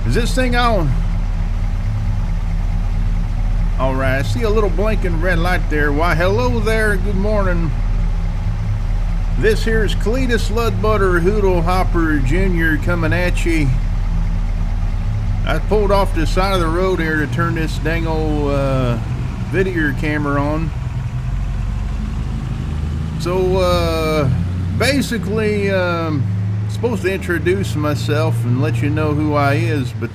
Is this thing on? Alright, I see a little blinking red light there. Why, hello there, good morning. This here is Cletus Ludbutter Hoodlehopper Jr. coming at you. I pulled off the side of the road here to turn this dang old video camera on. So basically supposed to introduce myself and let you know who I is, but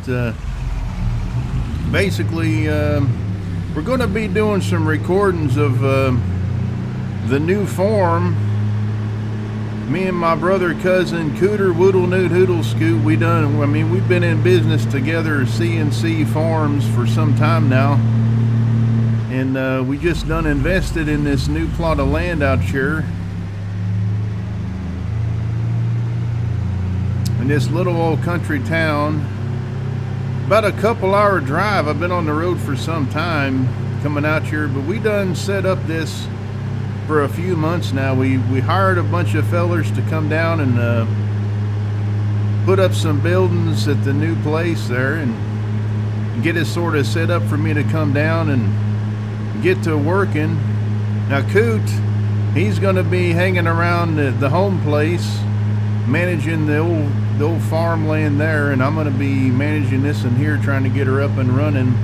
basically we're going to be doing some recordings of the new farm. Me and my brother cousin Cooter Woodlenoot Hoodlescoot, we've been in business together, C&C Farms, for some time now, and we just done invested in this new plot of land out here in this little old country town. About a couple hour drive. I've been on the road for some time coming out here, but we done set up this for a few months now. We hired a bunch of fellers to come down and put up some buildings at the new place there and get it sort of set up for me to come down and get to working. Now Coot, he's going to be hanging around the home place, managing the old farmland there, and I'm going to be managing this in here, trying to get her up and running.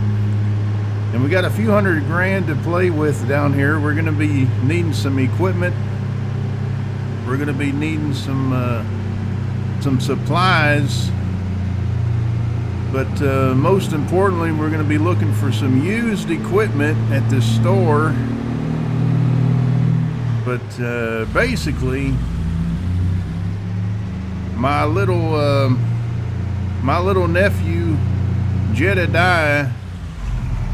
And we got a few $100,000 to play with down here. We're going to be needing some equipment. We're going to be needing some supplies. But most importantly, we're going to be looking for some used equipment at the store. But basically, my little nephew Jedediah,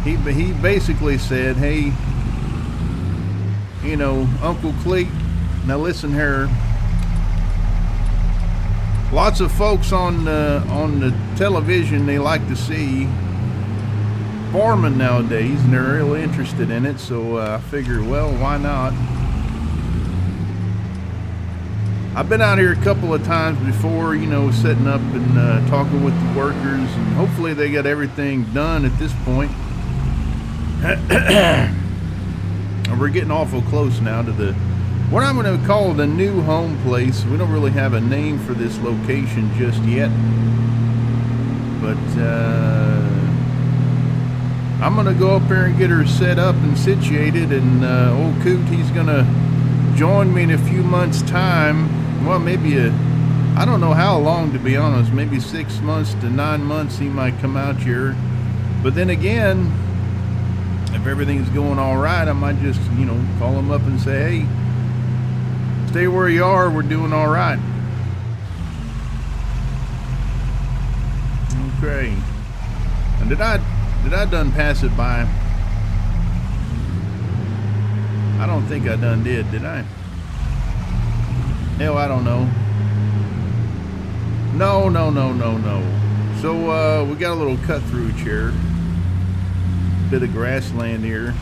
he basically said, hey, you know, Uncle Cleet, now listen here, lots of folks on the television, they like to see farming nowadays, and they're really interested in it, so I figured, well, why not? I've been out here a couple of times before, you know, setting up and talking with the workers, and hopefully they got everything done at this point. We're getting awful close now to what I'm going to call the new home place. We don't really have a name for this location just yet, but I'm going to go up there and get her set up and situated, and old Coot, he's going to join me in a few months' time. Well, maybe I don't know how long, to be honest, maybe 6 months to 9 months he might come out here. But then again, if everything's going all right, I might just, you know, call him up and say, hey, stay where you are, we're doing all right. Okay. And did I done pass it by? I don't think I done did I? Hell, I don't know. No. So we got a little cut through here. Bit of grassland here.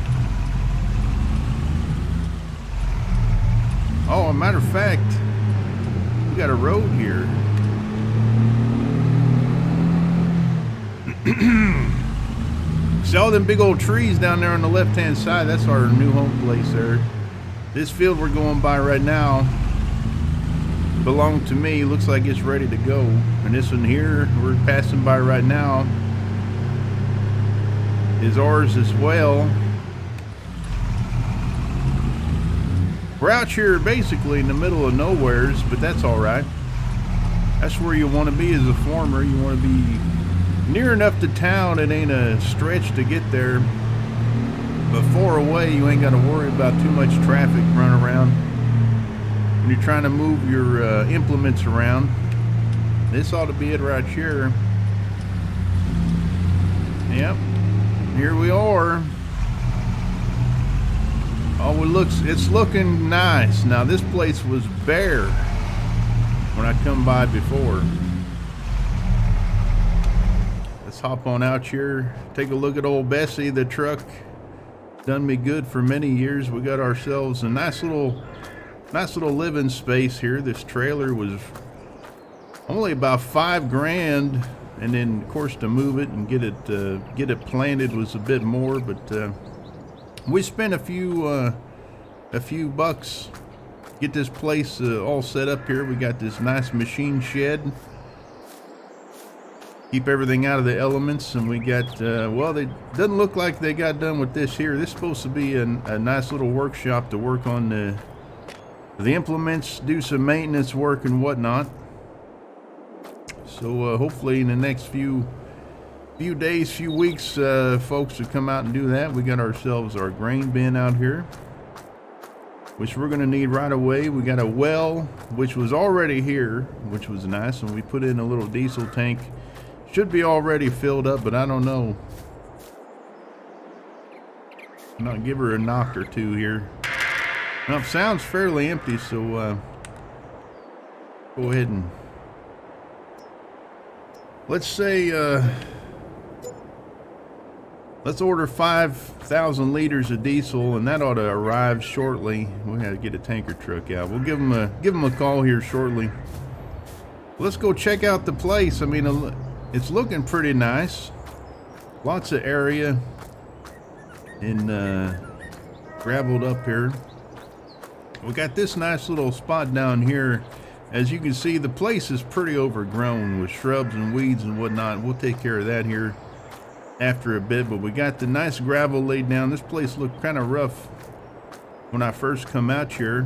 Oh, a matter of fact, we got a road here. See all them big old trees down there on the left hand side? That's our new home place there. This field we're going by right now belonged to me. Looks like it's ready to go. And this one here we're passing by right now is ours as well. We're out here basically in the middle of nowheres, but that's all right. That's where you want to be as a farmer. You want to be near enough to town. It ain't a stretch to get there, but far away you ain't got to worry about too much traffic running around when you're trying to move your implements around. This ought to be it right here. Yep, here we are. Oh, it's looking nice. Now this place was bare when I come by before. Let's hop on out here, take a look at old Bessie. The truck done me good for many years. We got ourselves a nice little living space here. This trailer was only about $5,000 and then of course to move it and get it planted was a bit more, but we spent a few bucks get this place all set up here. We got this nice machine shed, keep everything out of the elements, and we got well, they doesn't look like they got done with this here. This is supposed to be a nice little workshop to work on the implements, do some maintenance work and whatnot. So hopefully in the next few days, few weeks, folks will come out and do that. We got ourselves our grain bin out here, which we're going to need right away. We got a well, which was already here, which was nice, and we put in a little diesel tank. Should be already filled up, but I don't know. I'll give her a knock or two here. Well, it sounds fairly empty, so go ahead and let's say let's order 5,000 liters of diesel, and that ought to arrive shortly. We have to get a tanker truck out. We'll give them a call here shortly. Let's go check out the place. I mean, it's looking pretty nice. Lots of area and gravelled up here. We got this nice little spot down here. As you can see, the place is pretty overgrown with shrubs and weeds and whatnot. We'll take care of that here after a bit, but we got the nice gravel laid down. This place looked kind of rough when I first come out here.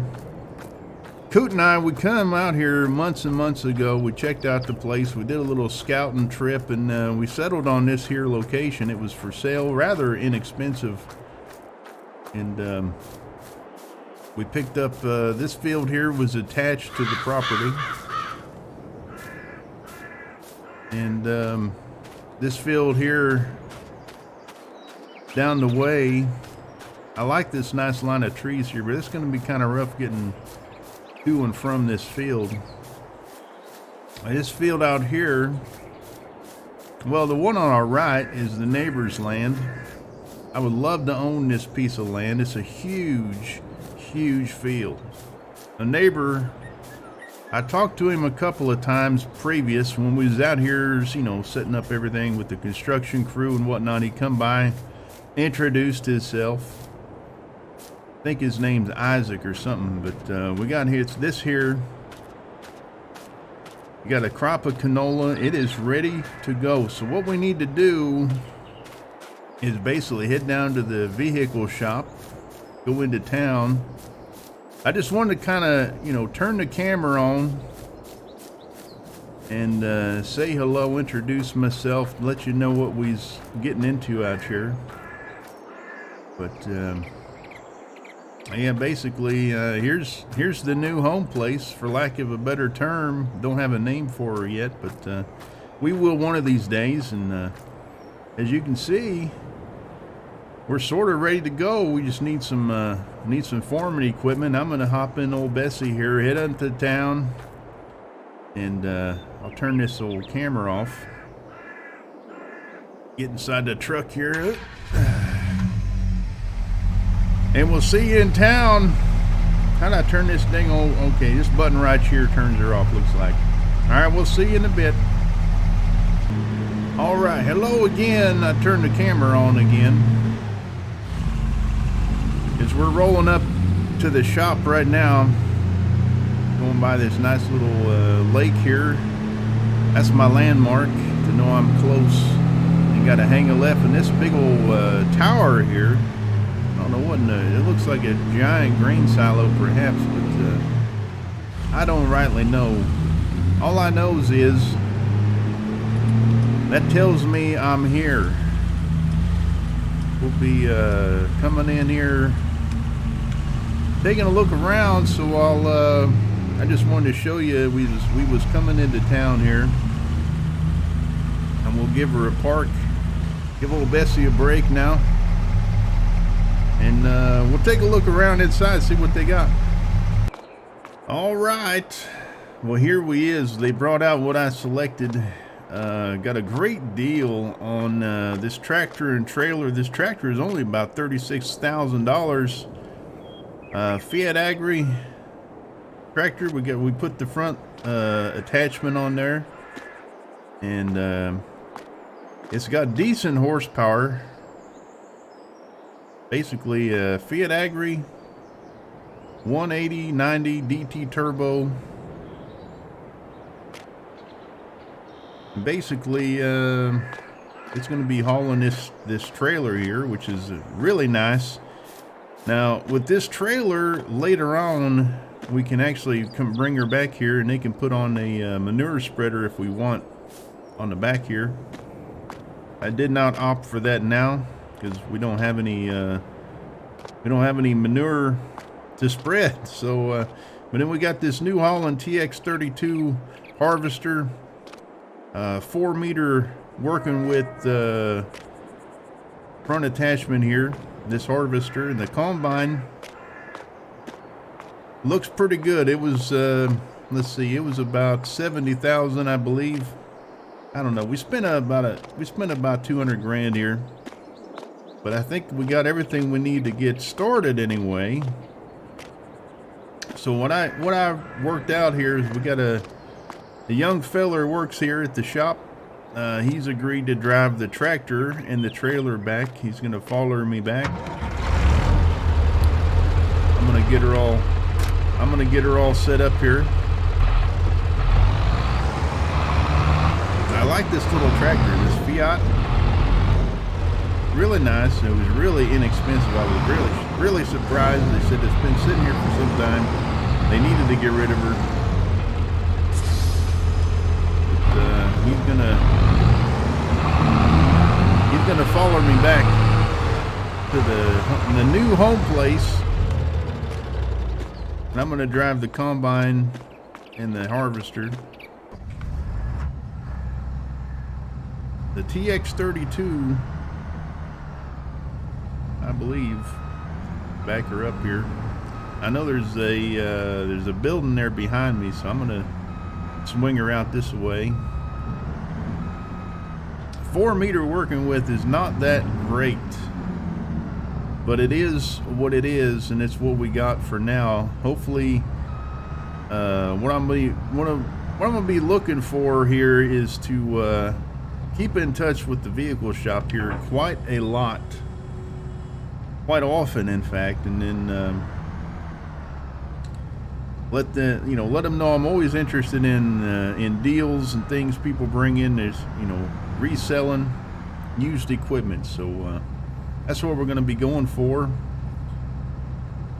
Coot and I, we come out here months and months ago. We checked out the place. We did a little scouting trip, and we settled on this here location. It was for sale, rather inexpensive, and we picked up this field here was attached to the property, and this field here down the way, I like this nice line of trees here, but it's going to be kind of rough getting to and from this field. This field out here, well, the one on our right is the neighbor's land. I would love to own this piece of land. It's a huge field. A neighbor, I talked to him a couple of times previous when we was out here, you know, setting up everything with the construction crew and whatnot. He come by, introduced himself. I think his name's Isaac or something, but we got here, it's this here. You got a crop of canola. It is ready to go. So what we need to do is basically head down to the vehicle shop, go into town. I just wanted to kind of, you know, turn the camera on and say hello, introduce myself, let you know what we's getting into out here. But yeah, basically here's the new home place, for lack of a better term. Don't have a name for her yet, but we will one of these days. And as you can see, we're sort of ready to go. We just need some farming equipment. I'm gonna hop in old Bessie here, head into town, and I'll turn this old camera off. Get inside the truck here, and we'll see you in town. How do I turn this thing on? Okay, this button right here turns her off, looks like. All right, we'll see you in a bit. All right, hello again. I turned the camera on again. As we're rolling up to the shop right now, going by this nice little lake here. That's my landmark to know I'm close. You got to hang a left, and this big old tower here, I don't know what it looks like a giant grain silo perhaps, but I don't rightly know. All I know is that tells me I'm here. We'll be coming in here, taking a look around. So I just wanted to show you we was coming into town here, and we'll give her a park, give old Bessie a break now, and we'll take a look around inside, see what they got. All right, well, here we is. They brought out what I selected. Got a great deal on this tractor and trailer. This tractor is only about $36,000. Fiat Agri tractor. We put the front attachment on there, and it's got decent horsepower. Basically a Fiat Agri 180/90 DT turbo. Basically it's going to be hauling this trailer here, which is really nice. Now with this trailer, later on we can actually come bring her back here, and they can put on a manure spreader if we want on the back here. I did not opt for that now because we don't have any manure to spread. So but then we got this New Holland TX32 harvester, 4 meter working with front attachment here, this harvester. And the combine looks pretty good. It was let's see, it was about 70,000, I believe. I don't know, we spent about 200 grand here, but I think we got everything we need to get started anyway. So what I worked out here is we got a young feller works here at the shop. He's agreed to drive the tractor and the trailer back. He's gonna follow me back. I'm gonna get her all set up here. I like this little tractor, this Fiat. Really nice. It was really inexpensive. I was really surprised. They said it's been sitting here for some time. They needed to get rid of her. But, he's gonna follow me back to the new home place, and I'm gonna drive the combine and the harvester. The TX32, I believe, back her up here. I know there's a building there behind me, so I'm gonna swing her out this way. 4 meter working with is not that great, but it is what it is, and it's what we got for now. Hopefully, what I'm gonna be looking for here is to keep in touch with the vehicle shop here quite a lot, quite often, in fact, and then let them know I'm always interested in deals and things people bring in. There's reselling used equipment, so that's what we're going to be going for.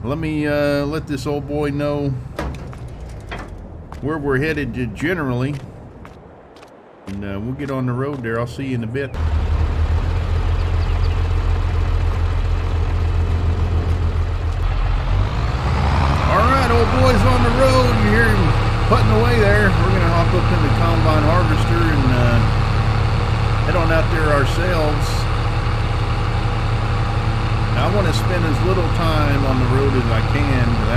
Let me let this old boy know where we're headed generally, and we'll get on the road there. I'll see you in a bit. Alright, old boy's on the road. You hear him putting away there. We're going to hop up in the combine harvester and head on out there ourselves. Now, I want to spend as little time on the road as I can, but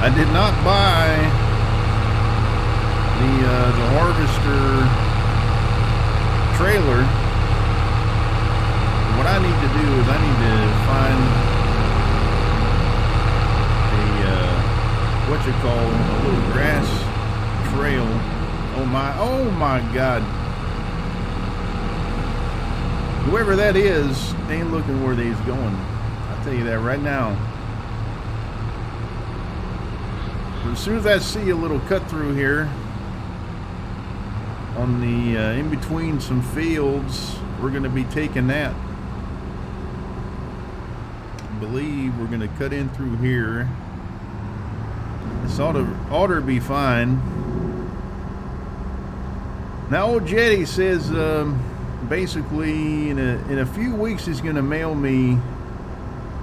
I did not buy the harvester trailer. What I need to do is I need to find a little grass trail. Oh my God. Whoever that is ain't looking where he's going. I'll tell you that right now. But as soon as I see a little cut through here on the in between some fields, we're going to be taking that. I believe we're going to cut in through here. This ought to be fine. Now old Jetty says basically in a few weeks he's going to mail me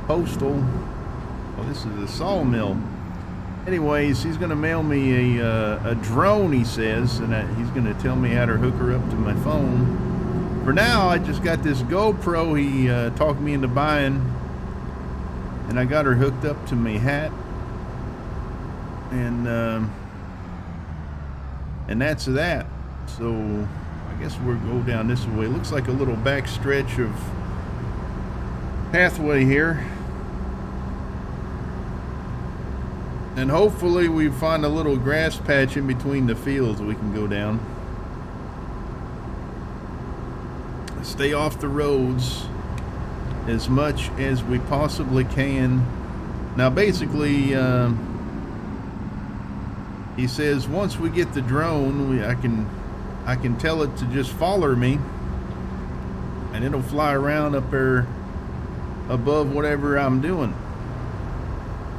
postal. Well, this is a sawmill. Anyways, he's going to mail me a drone, he says, and he's going to tell me how to hook her up to my phone. For now, I just got this GoPro he talked me into buying, and I got her hooked up to my hat, and that's that. So I guess we'll go down this way. It looks like a little back stretch of pathway here. And hopefully we find a little grass patch in between the fields we can go down. stay off the roads as much as we possibly can. Now basically, he says once we get the drone, I can tell it to just follow me, and it'll fly around up there above whatever I'm doing.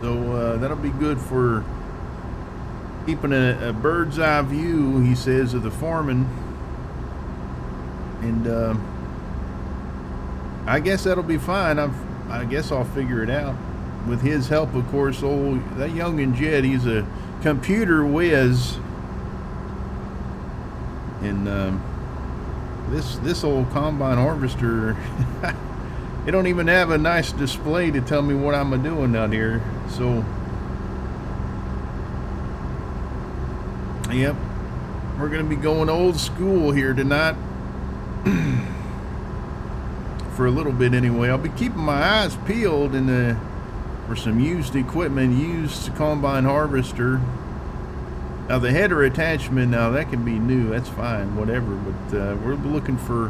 So that'll be good for keeping a bird's eye view, he says, of the foreman. And I guess that'll be fine. I guess I'll figure it out with his help, of course. That youngin' Jed, he's a computer whiz, and this old combine harvester, it don't even have a nice display to tell me what I'm doing out here. So, yep, we're gonna be going old school here tonight. For a little bit anyway. I'll be keeping my eyes peeled for some used equipment, used combine harvester. Now the header attachment, now that can be new, that's fine, whatever, but we're looking for,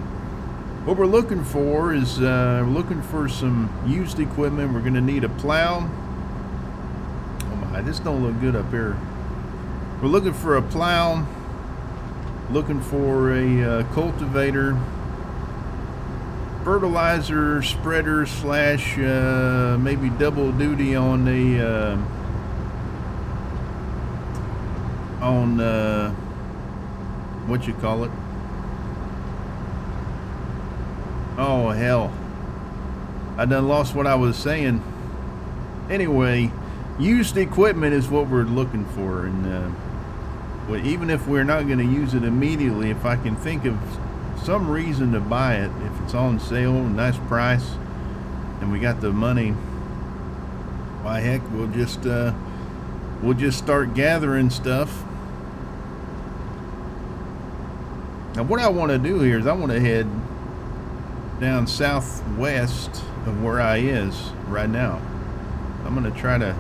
what we're looking for is we're looking for some used equipment. We're gonna need a plow. Oh my, this don't look good up here. We're looking for a plow, looking for a cultivator, fertilizer spreader slash maybe double duty on a what you call it? Oh hell, I done lost what I was saying. Anyway, used equipment is what we're looking for, and even if we're not going to use it immediately, if I can think of some reason to buy it, if it's on sale, nice price, and we got the money, why heck, we'll just start gathering stuff. Now what I want to do here is I want to head down southwest of where I is right now. I'm going to try to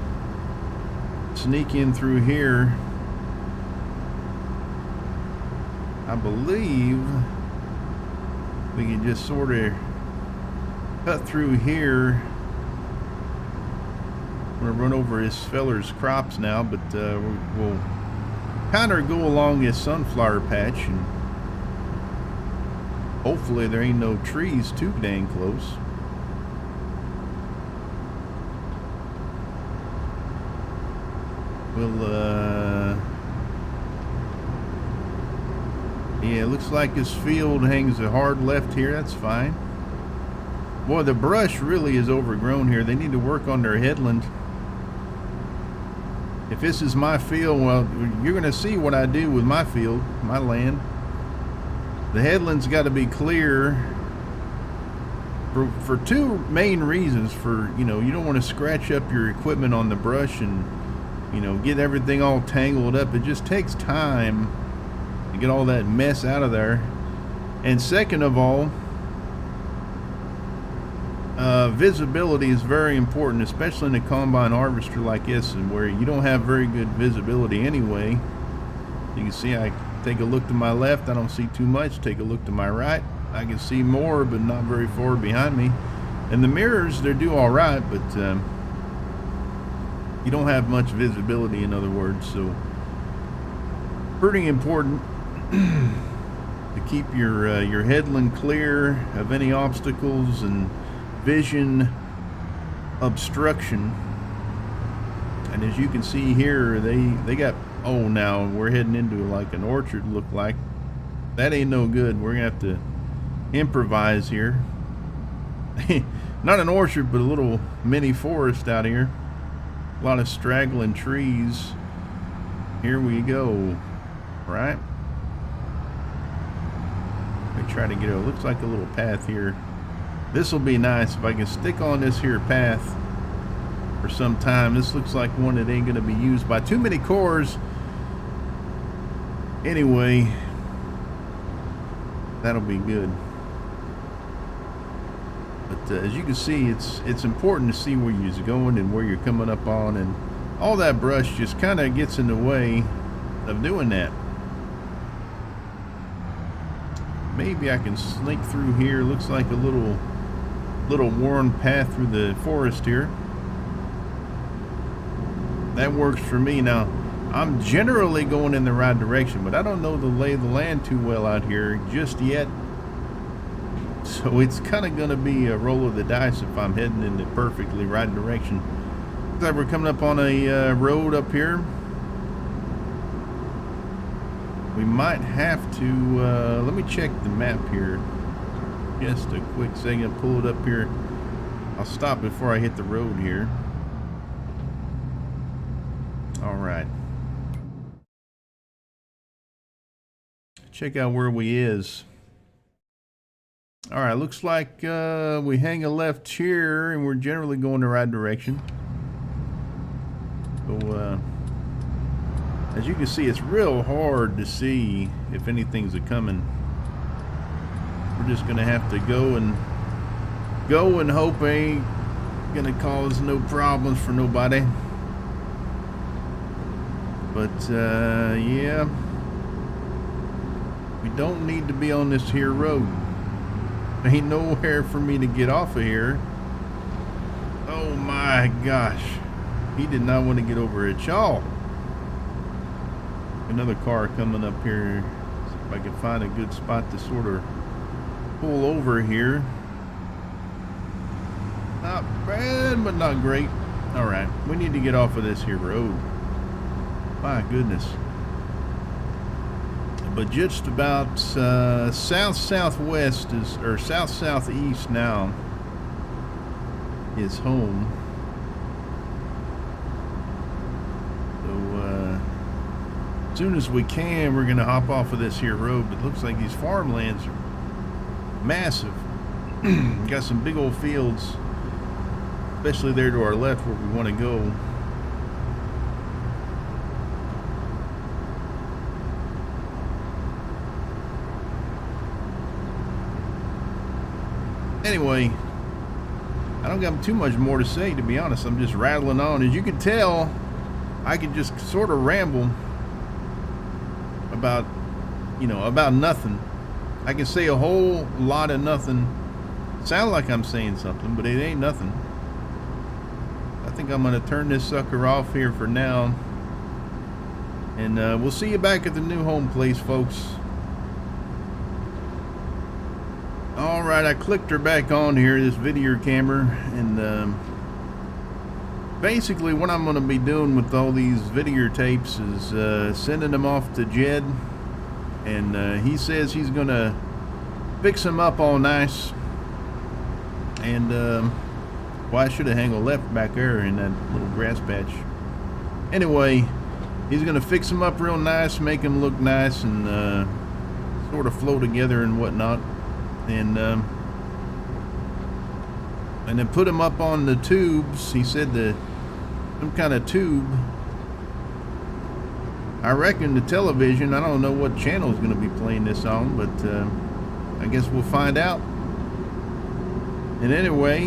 sneak in through here. I believe we can just sort of cut through here. I'm gonna run over this feller's crops now, but we'll kind of go along this sunflower patch, and hopefully there ain't no trees too dang close. Yeah, it looks like this field hangs a hard left here. That's fine. Boy, the brush really is overgrown here. They need to work on their headland. If this is my field, well, you're going to see what I do with my field, my land. The headland's got to be clear for two main reasons. For, you don't want to scratch up your equipment on the brush and, get everything all tangled up. It just takes time to get all that mess out of there. And second of all, visibility is very important, especially in a combine harvester like this, and where you don't have very good visibility anyway. You can see I take a look to my left, I don't see too much. Take a look to my right, I can see more, but not very far behind me. And the mirrors, they do all right, but you don't have much visibility, in other words. So pretty important to keep your headland clear of any obstacles and vision obstruction. And as you can see here, they got, oh, now we're heading into like an orchard, look like. That ain't no good. We're gonna have to improvise here. Not an orchard, but a little mini forest out here. A lot of straggling trees. Here we go. Right? Let me try to get it. Looks like a little path here. This will be nice if I can stick on this here path for some time. This looks like one that ain't going to be used by too many cars. Anyway, that'll be good. But as you can see, it's important to see where you're going and where you're coming up on, and all that brush just kind of gets in the way of doing that. maybe I can sneak through here. Looks like a little worn path through the forest here. That works for me. Now, I'm generally going in the right direction, but I don't know the lay of the land too well out here just yet. So it's kind of going to be a roll of the dice if I'm heading in the perfectly right direction. Looks like we're coming up on a road up here. We might have to, let me check the map here. Just a quick second, pull it up here. I'll stop before I hit the road here. All right. Check out where we is. All right, looks like we hang a left here and we're generally going the right direction. So, as you can see, it's real hard to see if anything's a-coming. We're just gonna have to go and hope ain't gonna cause no problems for nobody. But yeah, we don't need to be on this here road. Ain't nowhere for me to get off of here. Oh my gosh, he did not want to get over at y'all. Another car coming up here. See if I can find a good spot to sort of pull over here. Not bad, but not great. All right, we need to get off of this here road. My goodness. But just about south-southwest is, or south-southeast now is home. As soon as we can, we're gonna hop off of this here road. But it looks like these farmlands are massive. Got some big old fields, especially there to our left where we want to go. Anyway, I don't got too much more to say, to be honest. I'm just rattling on. As you can tell, I can just sort of ramble about, you know, about nothing. I can say a whole lot of nothing. Sound like I'm saying something, but it ain't nothing. I think I'm going to turn this sucker off here for now. And we'll see you back at the new home place, folks. Alright, I clicked her back on here, this video camera, and basically what I'm going to be doing with all these videotapes is sending them off to Jed, and he says he's going to fix them up all nice. And well, I should have hung a left back there in that little grass patch. Anyway, he's going to fix them up real nice, make them look nice, and sort of flow together and whatnot. And then put them up on the tubes. He said some kind of tube. I reckon the television. I don't know what channel is going to be playing this on, but I guess we'll find out. And anyway,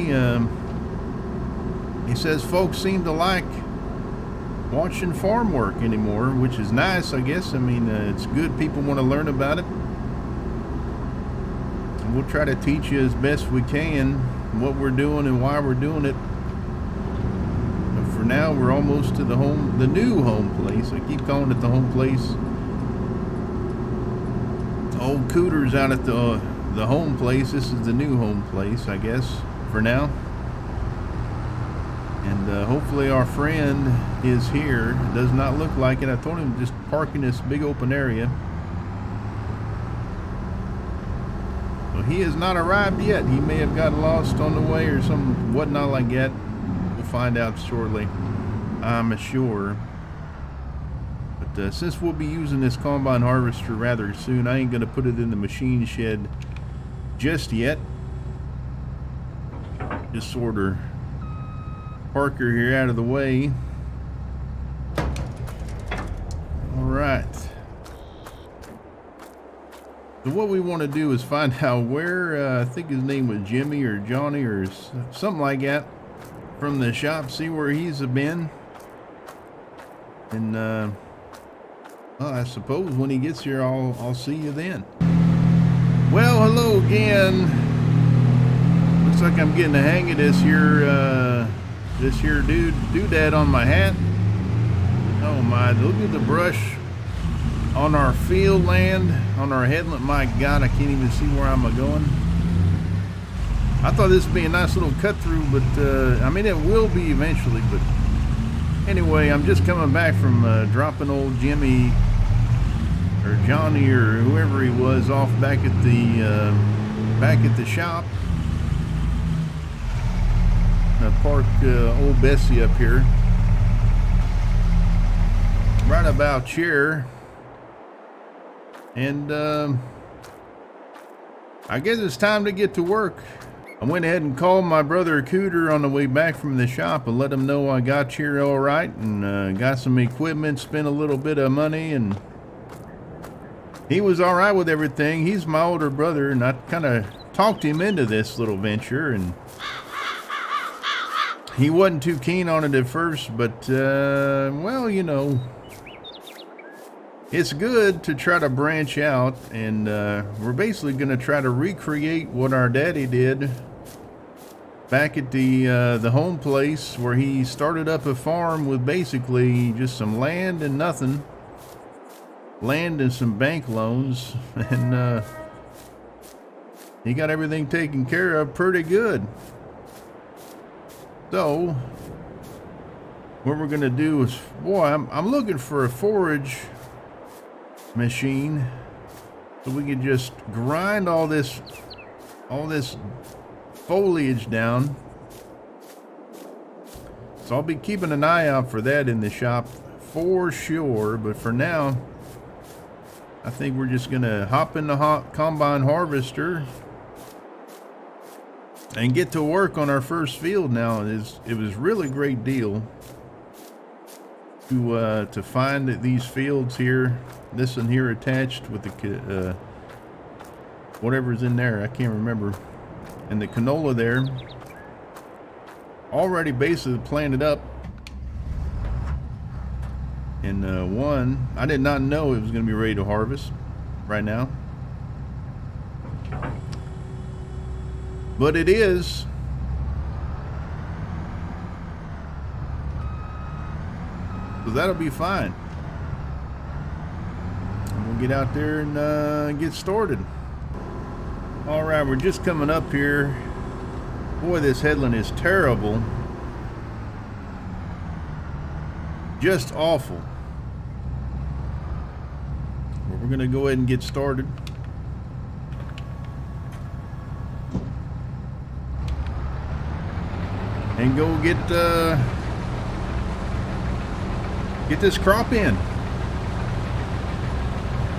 he says folks seem to like watching farm work anymore, which is nice, I guess. I mean, it's good. People want to learn about it. We'll try to teach you as best we can what we're doing and why we're doing it. But for now, we're almost to the new home place. I keep calling it the home place. Old Cooter's out at the home place. This is the new home place, I guess, for now. And hopefully our friend is here. It does not look like it. I told him to just park in this big open area. He has not arrived yet. He may have gotten lost on the way or some whatnot like that. We'll find out shortly, I'm sure. But since we'll be using this combine harvester rather soon, I ain't going to put it in the machine shed just yet. Just sort of park her here out of the way. All right. So what we want to do is find out where, I think his name was Jimmy or Johnny or something like that, from the shop, see where he's been. And, well, I suppose when he gets here, I'll see you then. Well, hello again. Looks like I'm getting the hang of this here doodad on my hat. Oh my, look at the brush on our field land, on our headland. My God, I can't even see where I'm going. I thought this would be a nice little cut through, but I mean, it will be eventually. But anyway, I'm just coming back from dropping old Jimmy or Johnny or whoever he was off back at the shop. I parked old Bessie up here, right about here, and I guess it's time to get to work. I went ahead and called my brother Cooter on the way back from the shop and let him know I got here all right and got some equipment, spent a little bit of money, and he was all right with everything. He's my older brother, and I kind of talked him into this little venture, and he wasn't too keen on it at first, but well, you know, it's good to try to branch out, and we're basically going to try to recreate what our daddy did back at the home place, where he started up a farm with basically just some land and nothing. Land and some bank loans, and he got everything taken care of pretty good. So what we're gonna do is, boy, I'm looking for a forage machine so we can just grind all this foliage down. So I'll be keeping an eye out for that in the shop for sure, but for now I think we're just gonna hop in the combine harvester and get to work on our first field now. It was really a great deal to find these fields here. This one here attached with the whatever's in there, I can't remember, and the canola there already basically planted up. And one, I did not know it was going to be ready to harvest right now, but it is. So that'll be fine. We'll get out there and get started. All right, we're just coming up here. Boy, this headland is terrible. Just awful. We're gonna go ahead and get started. And go get this crop in.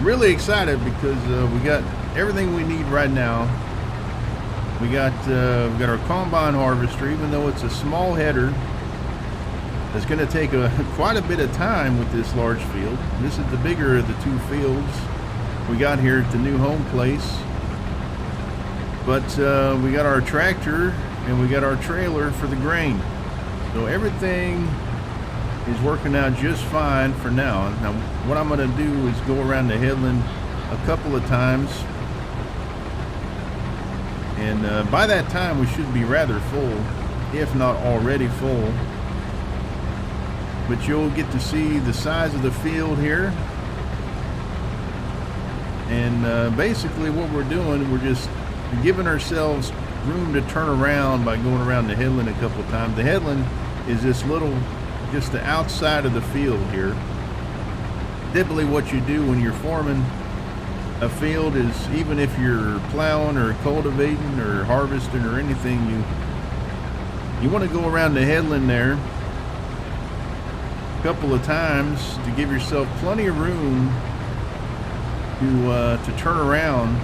Really excited because we got everything we need right now. We got our combine harvester, even though it's a small header. It's going to take quite a bit of time with this large field. This is the bigger of the two fields we got here at the new home place. But we got our tractor and we got our trailer for the grain. So everything is working out just fine for now. Now what I'm going to do is go around the headland a couple of times. And by that time we should be rather full, if not already full. But you'll get to see the size of the field here. And basically what we're doing, we're just giving ourselves room to turn around by going around the headland a couple of times. The headland is this little, just the outside of the field here. Typically what you do when you're forming a field is, even if you're plowing or cultivating or harvesting or anything, you want to go around the headland there couple of times to give yourself plenty of room to turn around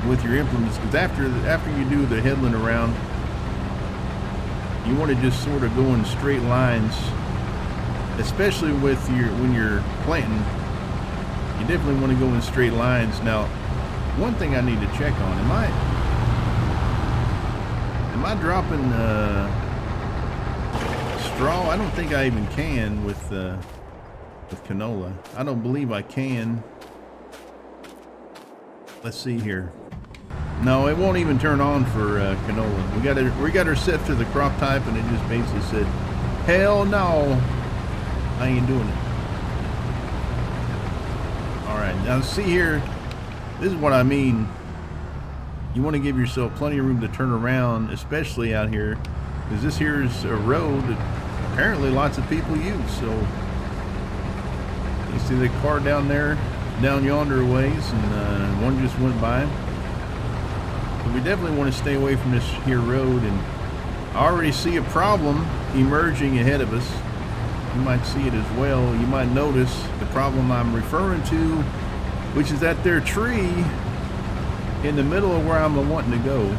with your implements, because after you do the headland around, you want to just sort of go in straight lines, especially with when you're planting. You definitely want to go in straight lines. Now, one thing I need to check on, am I dropping straw? I don't think I even can with canola. I don't believe I can. Let's see here. No, it won't even turn on for canola. We got her set to the crop type, and it just basically said, "Hell no, I ain't doing it." All right, now see here. This is what I mean. You want to give yourself plenty of room to turn around, especially out here, because this here is a road that apparently lots of people use. So you see the car down there, down yonder ways, and one just went by. But we definitely want to stay away from this here road, and I already see a problem emerging ahead of us. You might see it as well. You might notice the problem I'm referring to, which is that there tree in the middle of where I'm wanting to go.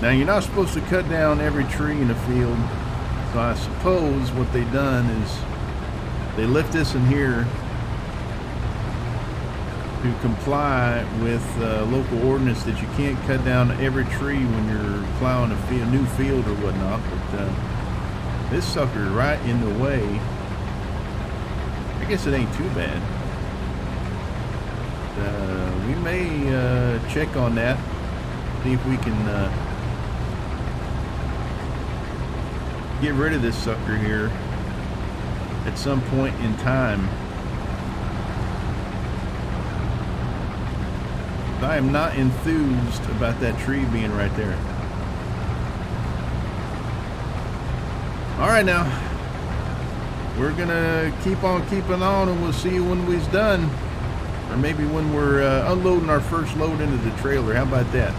Now, you're not supposed to cut down every tree in the field, so I suppose what they done is they left this in here to comply with local ordinance that you can't cut down every tree when you're plowing a new field or whatnot. But this sucker right in the way. I guess it ain't too bad. We may check on that, see if we can get rid of this sucker here at some point in time. I am not enthused about that tree being right there. All right, now we're gonna keep on keeping on, and we'll see you when we's done, or maybe when we're unloading our first load into the trailer. How about that?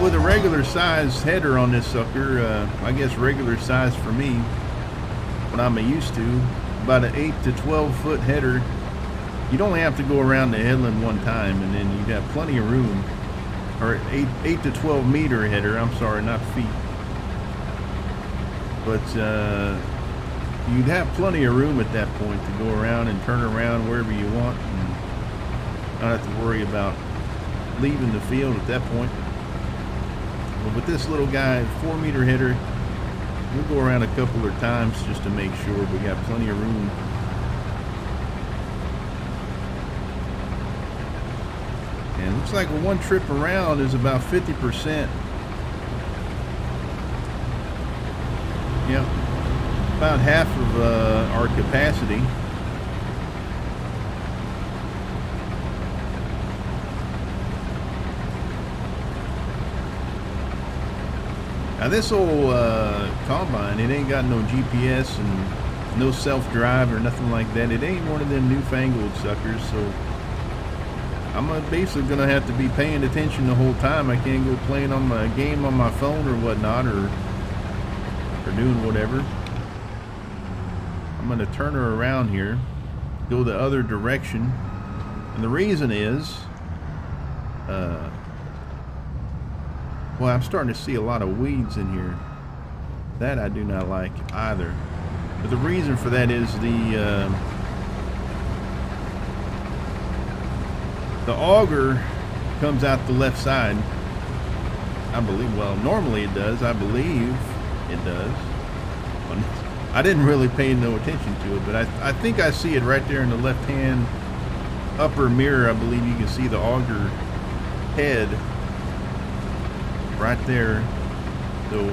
With a regular size header on this sucker, I guess regular size for me, what I'm used to, about an 8 to 12 foot header, you'd only have to go around the headland one time, and then you'd have plenty of room. Or 8 to 12 meter header, I'm sorry, not feet. But you'd have plenty of room at that point to go around and turn around wherever you want, and not have to worry about leaving the field at that point. But with this little guy, 4 meter header, we'll go around a couple of times just to make sure we got plenty of room. And it looks like one trip around is about 50%. Yep, about half of our capacity. Now this old combine, it ain't got no GPS and no self-drive or nothing like that. It ain't one of them newfangled suckers, so I'm basically gonna have to be paying attention the whole time. I can't go playing on my game on my phone or whatnot, or doing whatever. I'm gonna turn her around here, go the other direction, and the reason is, well, I'm starting to see a lot of weeds in here. That I do not like either. But the reason for that is the auger comes out the left side. I believe, well, normally it does. I believe it does. I didn't really pay no attention to it, but I think I see it right there in the left-hand upper mirror. I believe you can see the auger head right there. So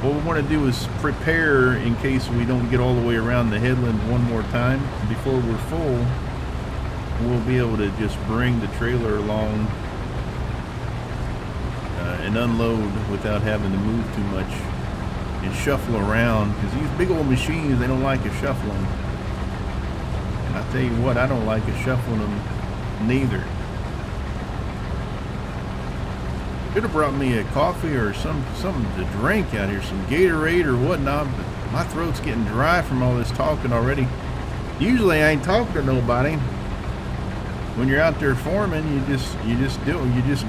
what we want to do is prepare in case we don't get all the way around the headland one more time. Before we're full, we'll be able to just bring the trailer along and unload without having to move too much and shuffle around, because these big old machines, they don't like you shuffling. And I tell you what, I don't like you shuffling them neither. Could have brought me a coffee or something to drink out here, some Gatorade or whatnot, but my throat's getting dry from all this talking already. Usually I ain't talking to nobody, when you're out there farming, you just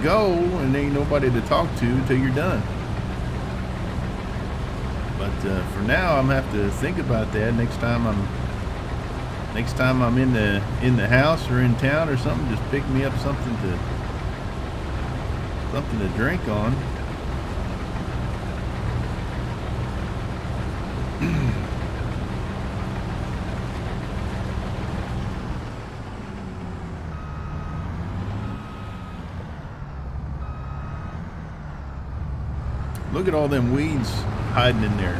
go, and there ain't nobody to talk to until you're done. But for now, I'm gonna have to think about that next time I'm in the house or in town or something. Just pick me up something to drink on. Look at all them weeds hiding in there.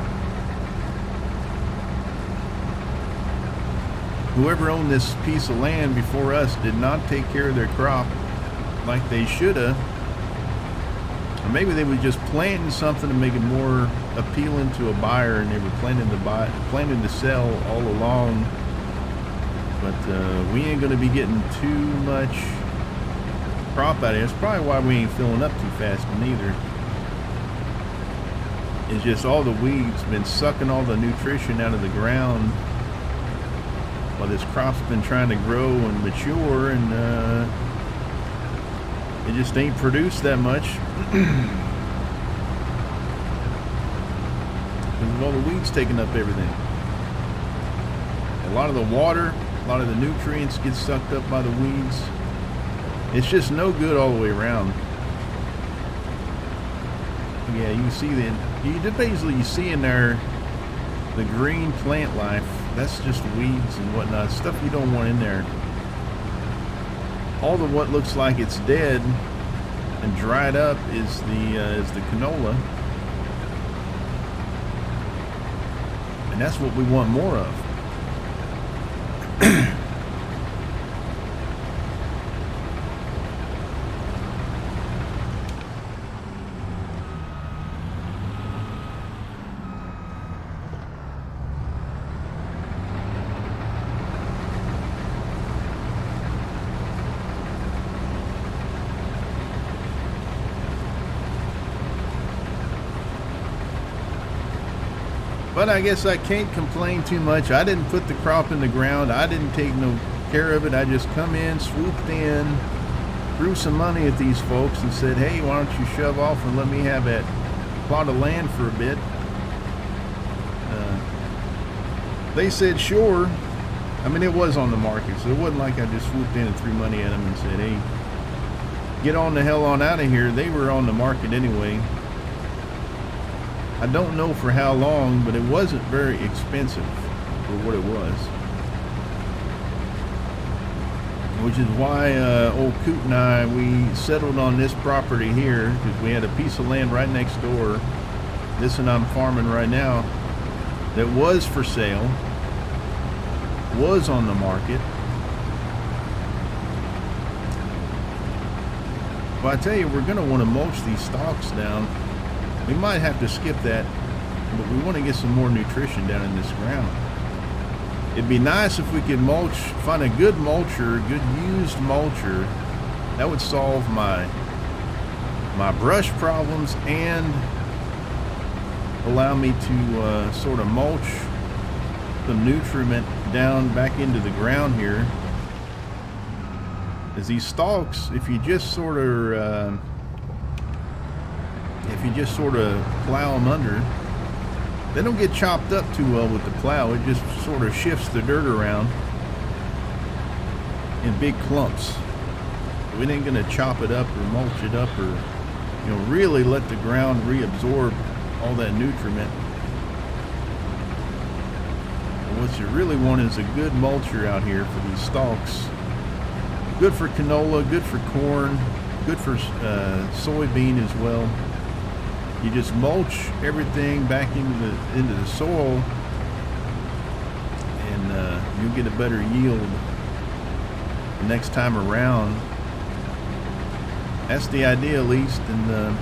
Whoever owned this piece of land before us did not take care of their crop like they should have. Or maybe they were just planting something to make it more appealing to a buyer, and they were planning to sell all along. But we ain't going to be getting too much crop out of it. That's probably why we ain't filling up too fast neither. It's just all the weeds been sucking all the nutrition out of the ground while this crop's been trying to grow and mature, and it just ain't produced that much because of all the weeds taking up everything. A lot of the water, a lot of the nutrients get sucked up by the weeds. It's just no good all the way around. Yeah, you can see you see in there the green plant life. That's just weeds and whatnot, stuff you don't want in there. All the what looks like it's dead and dried up is the canola, and that's what we want more of. But I guess I can't complain too much. I didn't put the crop in the ground. I didn't take no care of it. I just come in, swooped in, threw some money at these folks and said, hey, why don't you shove off and let me have that plot of land for a bit. They said sure. I mean, it was on the market, so it wasn't like I just swooped in and threw money at them and said, hey, get on the hell on out of here. They were on the market anyway. I don't know for how long, but it wasn't very expensive for what it was. Which is why old Coot and I, we settled on this property here, because we had a piece of land right next door, this one I'm farming right now, that was for sale, was on the market. But I tell you, we're going to want to mulch these stalks down. We might have to skip that, but we want to get some more nutrition down in this ground. It'd be nice if we could find a good mulcher, good used mulcher. That would solve my brush problems and allow me to sort of mulch some nutriment down back into the ground here. As these stalks, if you just sort of plow them under, they don't get chopped up too well with the plow. It just sort of shifts the dirt around in big clumps. We ain't gonna chop it up or mulch it up or, really let the ground reabsorb all that nutriment. And what you really want is a good mulcher out here for these stalks. Good for canola, good for corn, good for soybean as well. You just mulch everything back into the soil, and you'll get a better yield the next time around. That's the idea, at least, and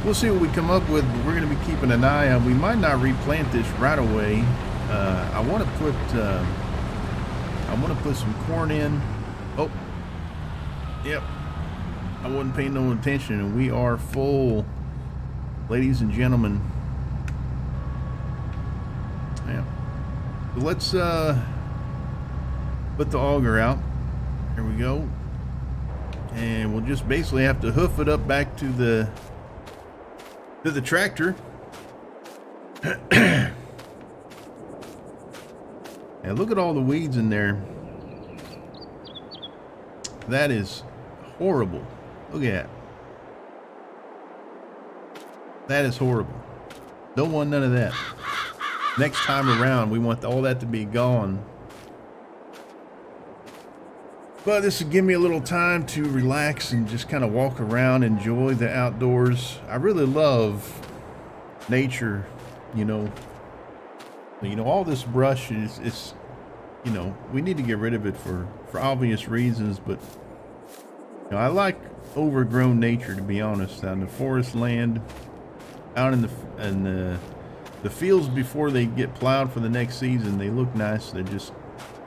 we'll see what we come up with. We're going to be keeping an eye on. We might not replant this right away. I want to put some corn in. Oh, yep. I wasn't paying no attention, and we are full. Ladies and gentlemen, yeah. So let's put the auger out, There we go. And we'll just basically have to hoof it up back to the tractor. And look at all the weeds in there. That is horrible. Look at that. That is horrible. Don't want none of that. Next time around, we want all that to be gone. But this will give me a little time to relax and just kind of walk around, enjoy the outdoors. I really love nature, you know. All this brush is we need to get rid of it for obvious reasons, but I like overgrown nature, to be honest. Out in the forest land, out in the fields before they get plowed for the next season, they look nice. They're just,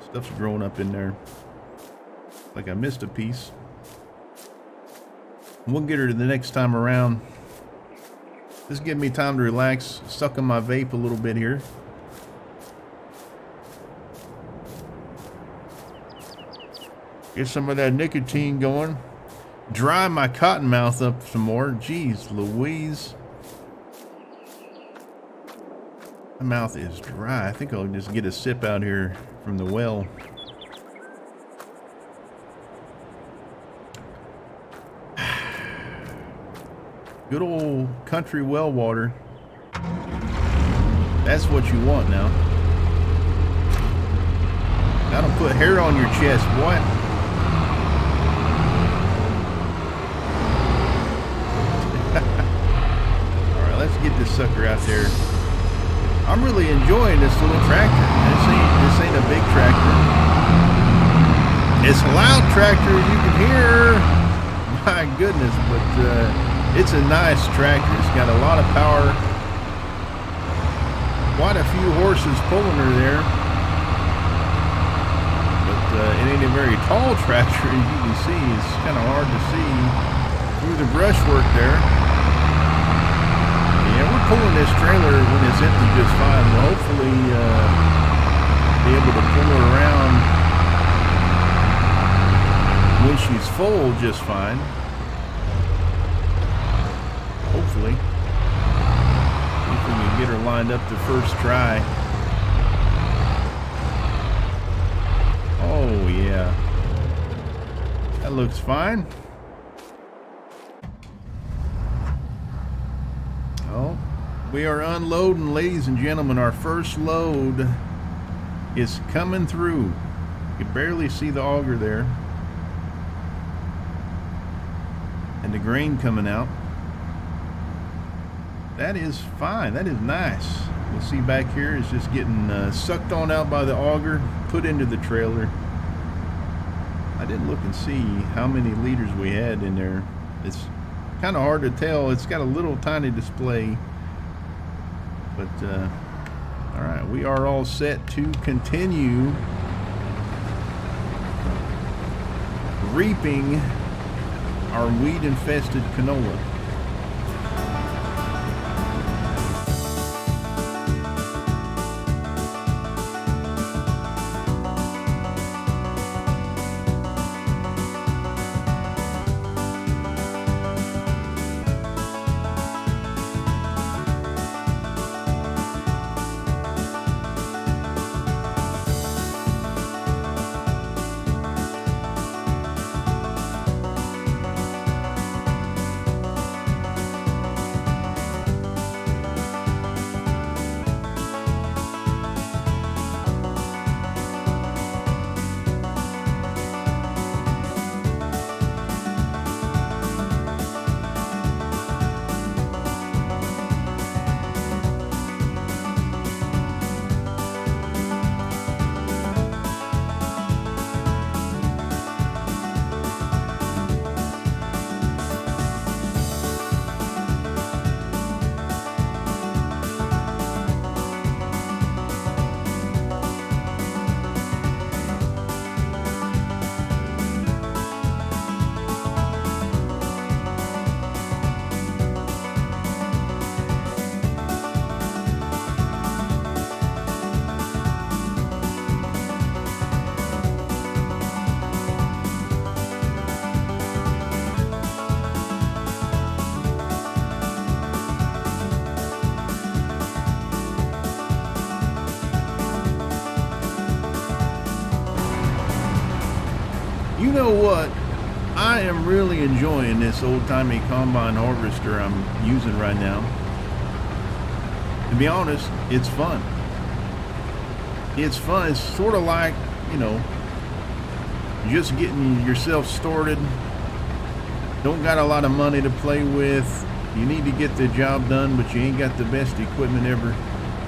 stuff's growing up in there. Like I missed a piece. We'll get her to the next time around. Just give me time to relax, suck on my vape a little bit here. Get some of that nicotine going. Dry my cotton mouth up some more. Jeez Louise. My mouth is dry. I think I'll just get a sip out here from the well. Good old country well water. That's what you want now. That'll put hair on your chest, boy. Alright, let's get this sucker out there. I'm really enjoying this little tractor. This ain't a big tractor. It's a loud tractor, you can hear. My goodness, but it's a nice tractor. It's got a lot of power. Quite a few horses pulling her there. But it ain't a very tall tractor, as you can see. It's kind of hard to see through the brushwork there. Yeah, we're pulling this trailer when it's empty just fine. We'll hopefully be able to pull her around when she's full just fine. Hopefully. If we can get her lined up the first try. Oh, yeah. That looks fine. Oh, we are unloading, ladies and gentlemen. Our first load is coming through. You can barely see the auger there. And the grain coming out. That is fine. That is nice. We'll see back here is just getting sucked on out by the auger, put into the trailer. I didn't look and see how many liters we had in there. It's kind of hard to tell. It's got a little tiny display. But, all right, we are all set to continue reaping our weed-infested canola. know what? I am really enjoying this old-timey combine harvester I'm using right now. To be honest, it's fun. It's fun. It's sort of like, you know, just getting yourself started. Don't got a lot of money to play with. You need to get the job done, but you ain't got the best equipment ever.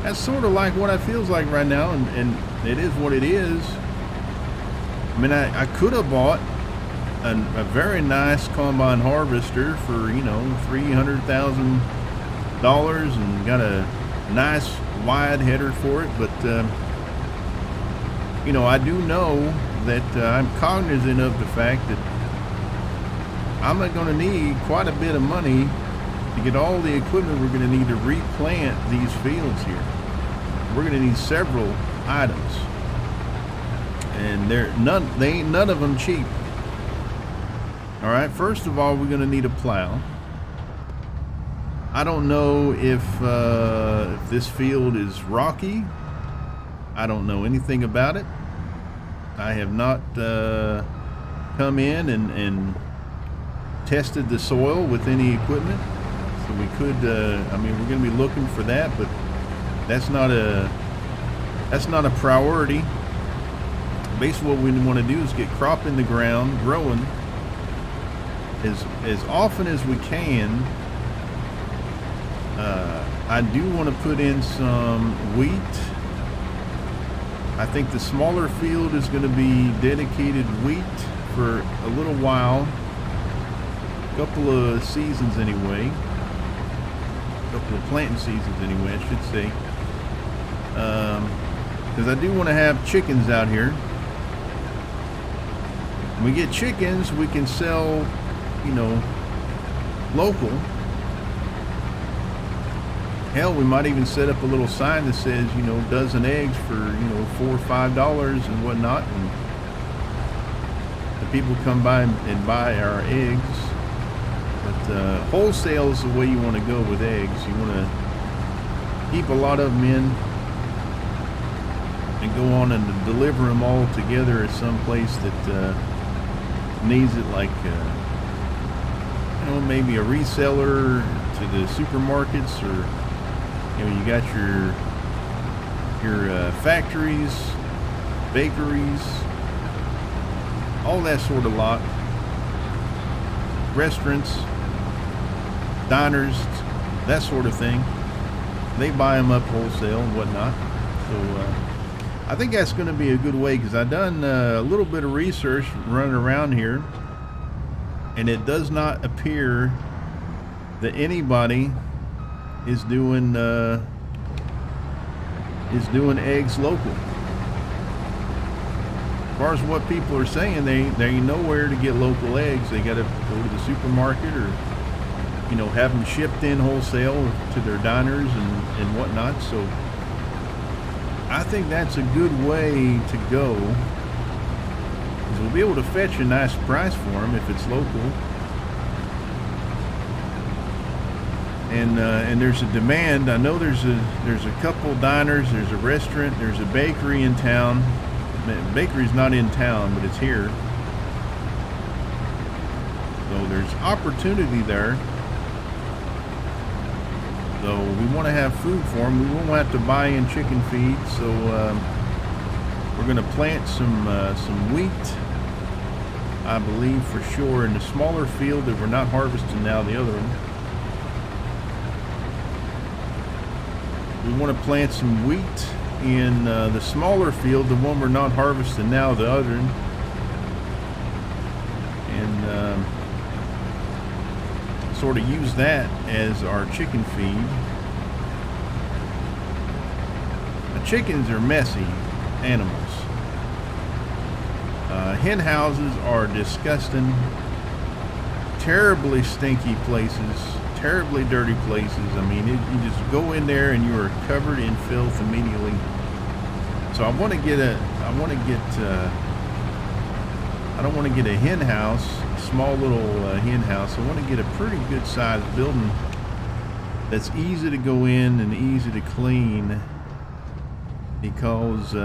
That's sort of like what it feels like right now, and it is what it is. I mean, I could have bought a very nice combine harvester for, you know, $300,000 and got a nice wide header for it, but you know, I do know that I'm cognizant of the fact that I'm going to need quite a bit of money to get all the equipment we're going to need to replant these fields here. We're going to need several items, and they ain't none of them cheap. All right, first of all, we're going to need a plow. I don't know if this field is rocky. I don't know anything about it. I have not come in and tested the soil with any equipment. So we could, I mean, we're going to be looking for that, but that's not a priority. Basically, what we want to do is get crop in the ground, growing as often as we can. I do want to put in some wheat. I think the smaller field is going to be dedicated wheat for a little while, a couple of seasons anyway, a couple of planting seasons anyway, I should say, because I do want to have chickens out here. When we get chickens, we can sell, you know, local. Hell, we might even set up a little sign that says, you know, dozen eggs for, you know, $4 or $5 and whatnot, and the people come by and buy our eggs. But wholesale is the way you want to go with eggs. You want to keep a lot of them in and go on and deliver them all together at some place that needs it, like you know, maybe a reseller to the supermarkets, or you know, you got your factories, bakeries, all that sort of lot, restaurants, diners, that sort of thing. They buy them up wholesale and whatnot. So I think that's going to be a good way, because I've done a little bit of research running around here, and it does not appear that anybody is doing eggs local. As far as what people are saying, they ain't nowhere to get local eggs. They got to go to the supermarket, or you know, have them shipped in wholesale to their diners and whatnot. So I think that's a good way to go, because we'll be able to fetch a nice price for them if it's local. And there's a demand. I know there's a couple diners, there's a restaurant, there's a bakery in town. The bakery's not in town, but it's here. So there's opportunity there. So we want to have food for them. We won't have to buy in chicken feed. So we're going to plant some wheat, I believe for sure, in the smaller field that we're not harvesting now, the other one. We want to plant some wheat in the smaller field, the one we're not harvesting now, the other one. And sort of use that as our chicken feed. The chickens are messy animals. Hen houses are disgusting, terribly stinky places, terribly dirty places. I mean, you just go in there and you are covered in filth immediately. So I don't want to get a hen house, a small little hen house. I want to get a pretty good sized building that's easy to go in and easy to clean, because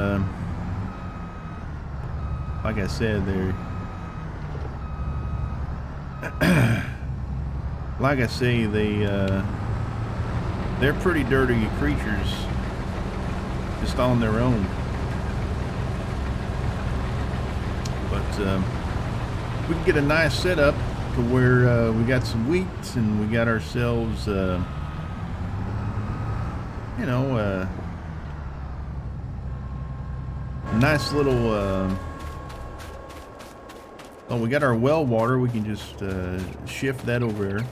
like I said, like I say, they're pretty dirty creatures just on their own. But we can get a nice setup to where we got some wheat and we got ourselves, you know, a nice little, oh, we got our well water. We can just shift that over there.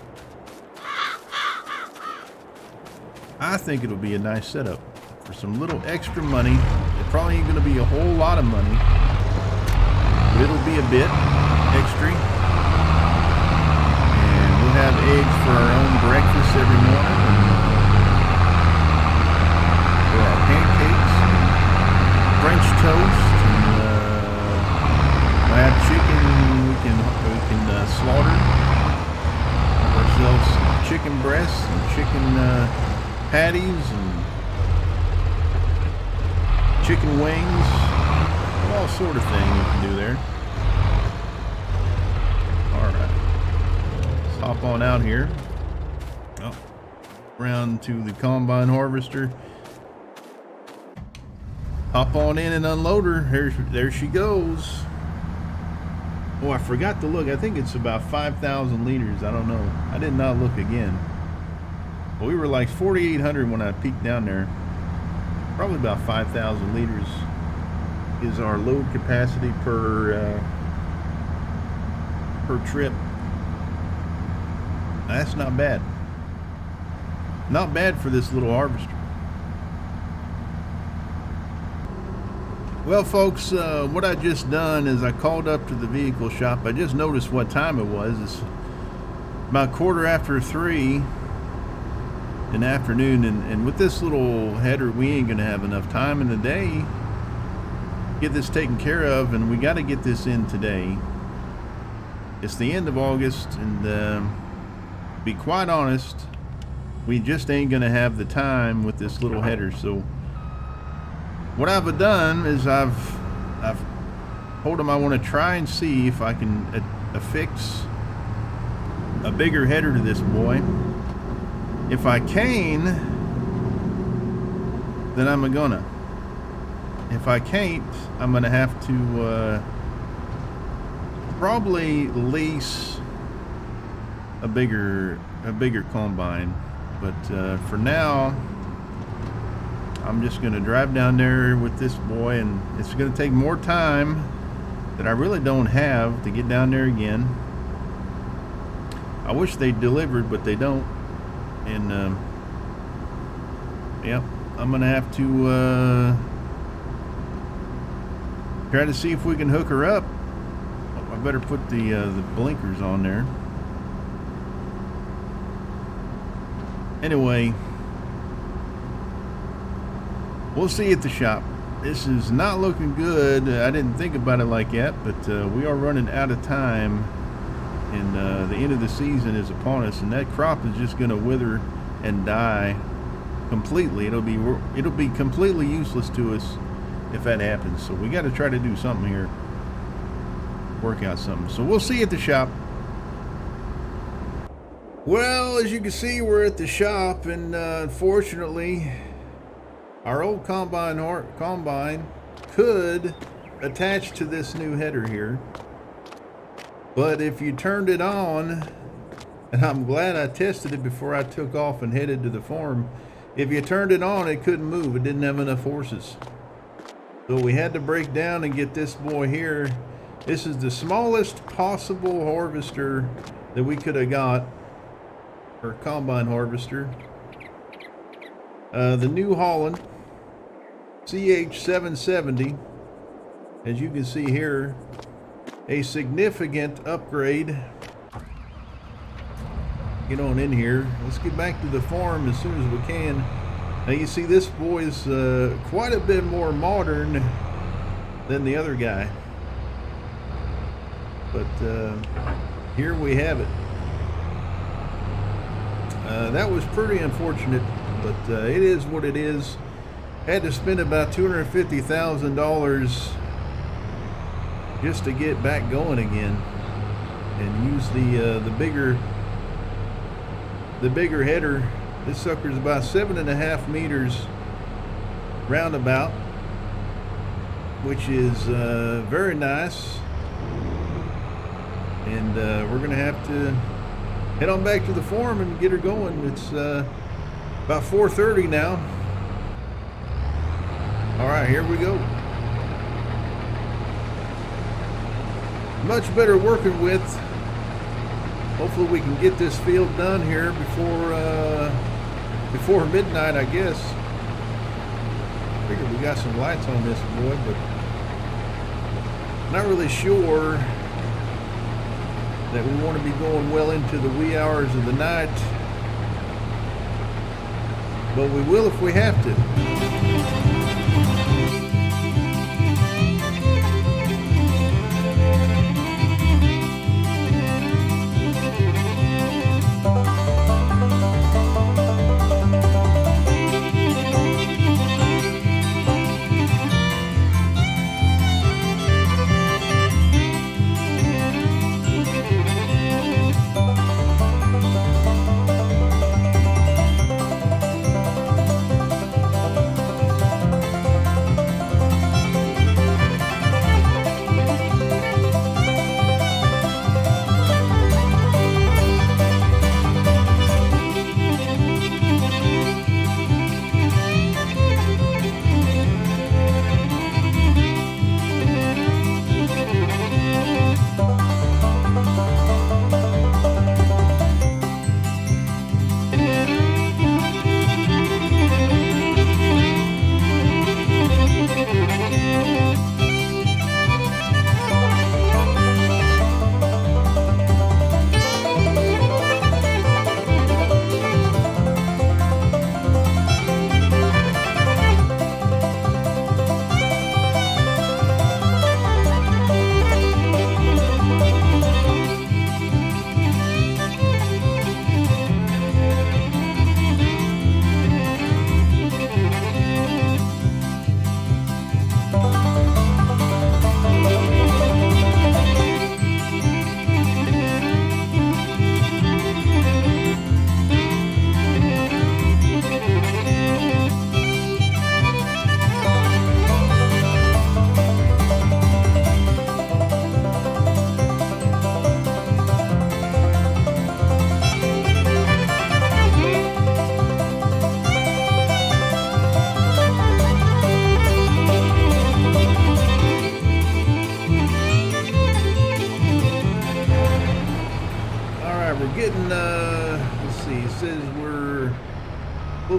I think it'll be a nice setup for some little extra money. It probably ain't gonna be a whole lot of money, but it'll be a bit extra. And we'll have eggs for our own breakfast every morning. And for our pancakes, and French toast, and we'll have chicken. We can slaughter ourselves some chicken breasts and chicken patties and chicken wings, all sort of thing you can do there. All right, let's hop on out here. Oh, around to the combine harvester. Hop on in and unload her. There she goes. Oh, I forgot to look. I think it's about 5,000 liters. I don't know. I did not look again. Well, we were like 4,800 when I peeked down there. Probably about 5,000 liters is our load capacity per trip. That's not bad. Not bad for this little harvester. Well, folks, what I just done is I called up to the vehicle shop. I just noticed what time it was. It's about 3:15 in the afternoon, and with this little header, we ain't gonna have enough time in the day to get this taken care of, and we got to get this in today. It's the end of August, and to be quite honest, we just ain't gonna have the time with this little header. So what I've done is I've told them I want to try and see if I can affix a bigger header to this boy. If I can, then I'm gonna. If I can't, I'm gonna have to probably lease a bigger combine. But for now, I'm just gonna drive down there with this boy, and it's gonna take more time that I really don't have to get down there again. I wish they delivered, but they don't. And yep, I'm gonna have to try to see if we can hook her up. I better put the blinkers on there. Anyway, we'll see at the shop. This is not looking good. I didn't think about it like that, but we are running out of time, and the end of the season is upon us, and that crop is just going to wither and die completely. It'll be completely useless to us if that happens. So we got to try to do something here, work out something. So we'll see at the shop. Well, as you can see, we're at the shop, and unfortunately, our old combine could attach to this new header here. But if you turned it on, and I'm glad I tested it before I took off and headed to the farm, if you turned it on, it couldn't move. It didn't have enough horses. So we had to break down and get this boy here. This is the smallest possible harvester that we could have got, or combine harvester. The New Holland CH770, as you can see here, a significant upgrade. Get on in here. Let's get back to the farm as soon as we can. Now you see this boy is quite a bit more modern than the other guy, but here we have it. That was pretty unfortunate, but it is what it is. Had to spend about $250,000 just to get back going again. and use the bigger header. This sucker's about 7.5 meters roundabout, which is very nice. And we're gonna have to head on back to the farm and get her going. It's about 4:30 now. All right, here we go. Much better working with. Hopefully we can get this field done here before midnight, I guess. Figure we got some lights on this boy, but not really sure that we want to be going well into the wee hours of the night, but we will if we have to.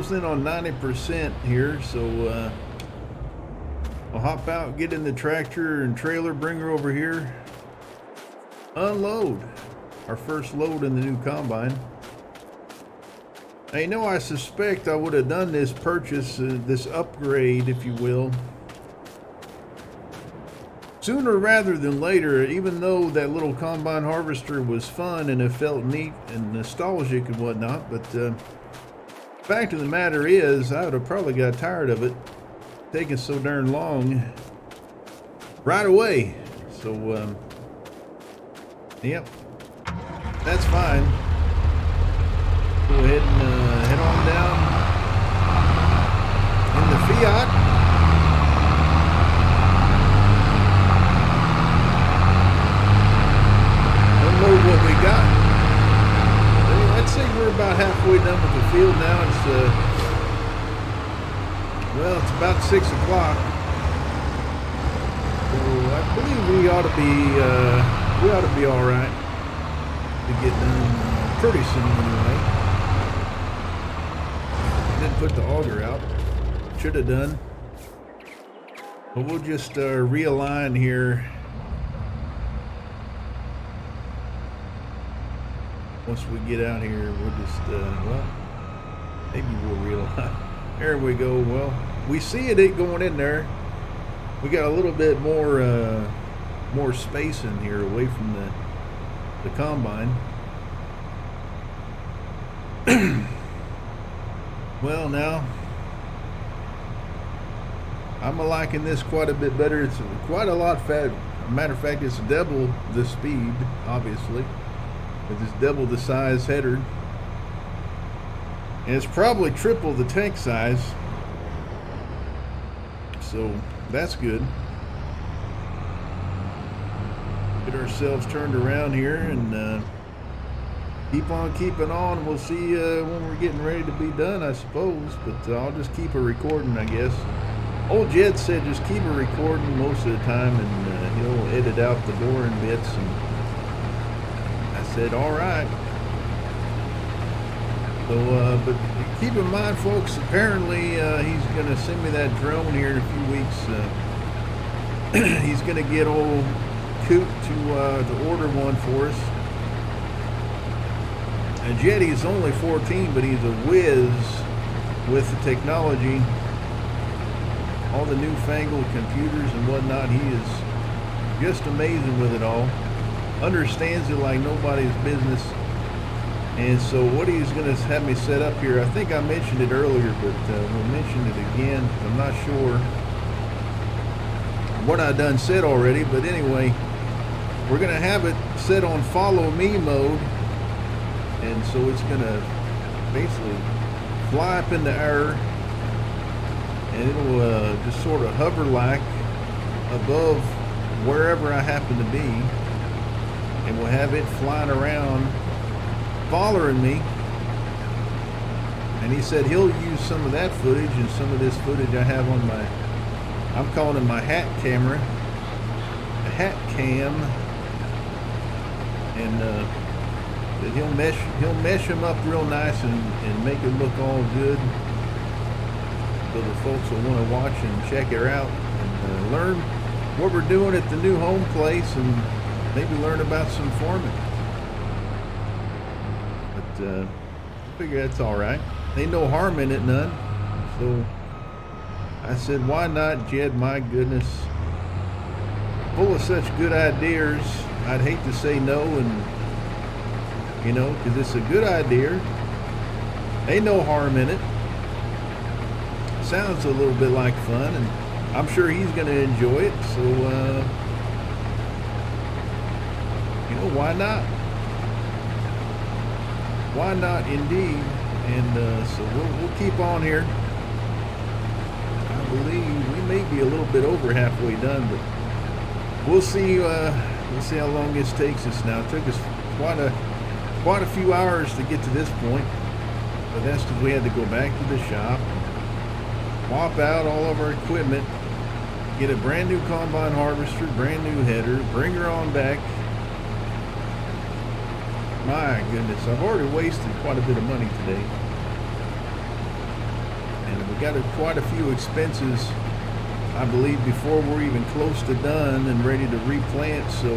In on 90% here, so I'll hop out, get in the tractor and trailer, bring her over here, unload our first load in the new combine. Now, you know, I suspect I would have done this purchase, this upgrade, if you will, sooner rather than later, even though that little combine harvester was fun and it felt neat and nostalgic and whatnot. But fact of the matter is, I would have probably got tired of it taking so darn long right away. So, yep, that's fine. Go ahead and head on down in the Fiat. Unload what we got. I'd say we're about halfway done with the field now. It's well, it's about 6 o'clock. So I believe we ought to be all right to get done pretty soon anyway. Didn't put the auger out. Should have done. But we'll just realign here. Once we get out here, we'll just, well, maybe we'll realign. There we go. Well, we see it going in there. We got a little bit more space in here away from the combine. Well, now, I'm liking this quite a bit better. It's quite a lot fat, Matter of fact, it's double the speed, obviously, with this double the size header, and it's probably triple the tank size, so that's good. Get ourselves turned around here and keep on keeping on. We'll see when we're getting ready to be done, I suppose, but I'll just keep a recording, I guess. Old Jed said just keep a recording most of the time, and he'll edit out the boring bits, and I said all right. So but keep in mind, folks, apparently he's going to send me that drone here in a few weeks. He's going to get old Coot to order one for us. And Jetty's only 14, but he's a whiz with the technology, all the newfangled computers and whatnot. He is just amazing with it all. Understands it like nobody's business. And so what he's going to have me set up here, I think I mentioned it earlier, but we'll mention it again. I'm not sure what I done said already, but anyway, we're going to have it set on follow me mode. And so it's going to basically fly up in the air, and it'll just sort of hover like above wherever I happen to be, and we'll have it flying around following me. And he said he'll use some of that footage and some of this footage I have on my, I'm calling it my hat camera, a hat cam, and he'll mesh them up real nice and make it look all good, so the folks will want to watch and check her out and learn what we're doing at the new home place, and maybe learn about some farming. But I figure that's all right. Ain't no harm in it, none. So I said, why not, Jed? My goodness, full of such good ideas. I'd hate to say no, and you know, because it's a good idea. Ain't no harm in it. Sounds a little bit like fun, and I'm sure he's going to enjoy it. So, you know, why not? Why not, indeed? And so we'll keep on here. I believe we may be a little bit over halfway done, but we'll see. We'll see how long this takes us. Now, it took us quite a few hours to get to this point, but that's because we had to go back to the shop, swap out all of our equipment, get a brand new combine harvester, brand new header, bring her on back. My goodness, I've already wasted quite a bit of money today, and we got quite a few expenses, I believe, before we're even close to done and ready to replant. So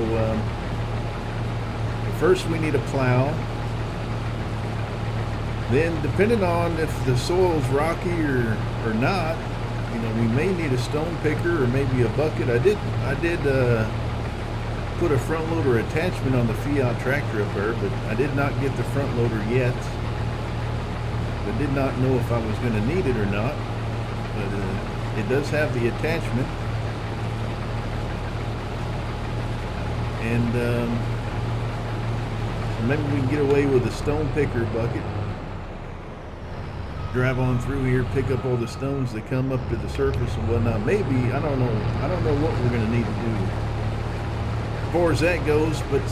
first we need a plow. Then, depending on if the soil's rocky or not, you know, we may need a stone picker or maybe a bucket. I did put a front loader attachment on the Fiat tractor up there, but I did not get the front loader yet. I did not know if I was going to need it or not, but it does have the attachment. And maybe we can get away with a stone picker bucket. Drive on through here, pick up all the stones that come up to the surface and whatnot. Maybe, I don't know what we're going to need to do as far as that goes, but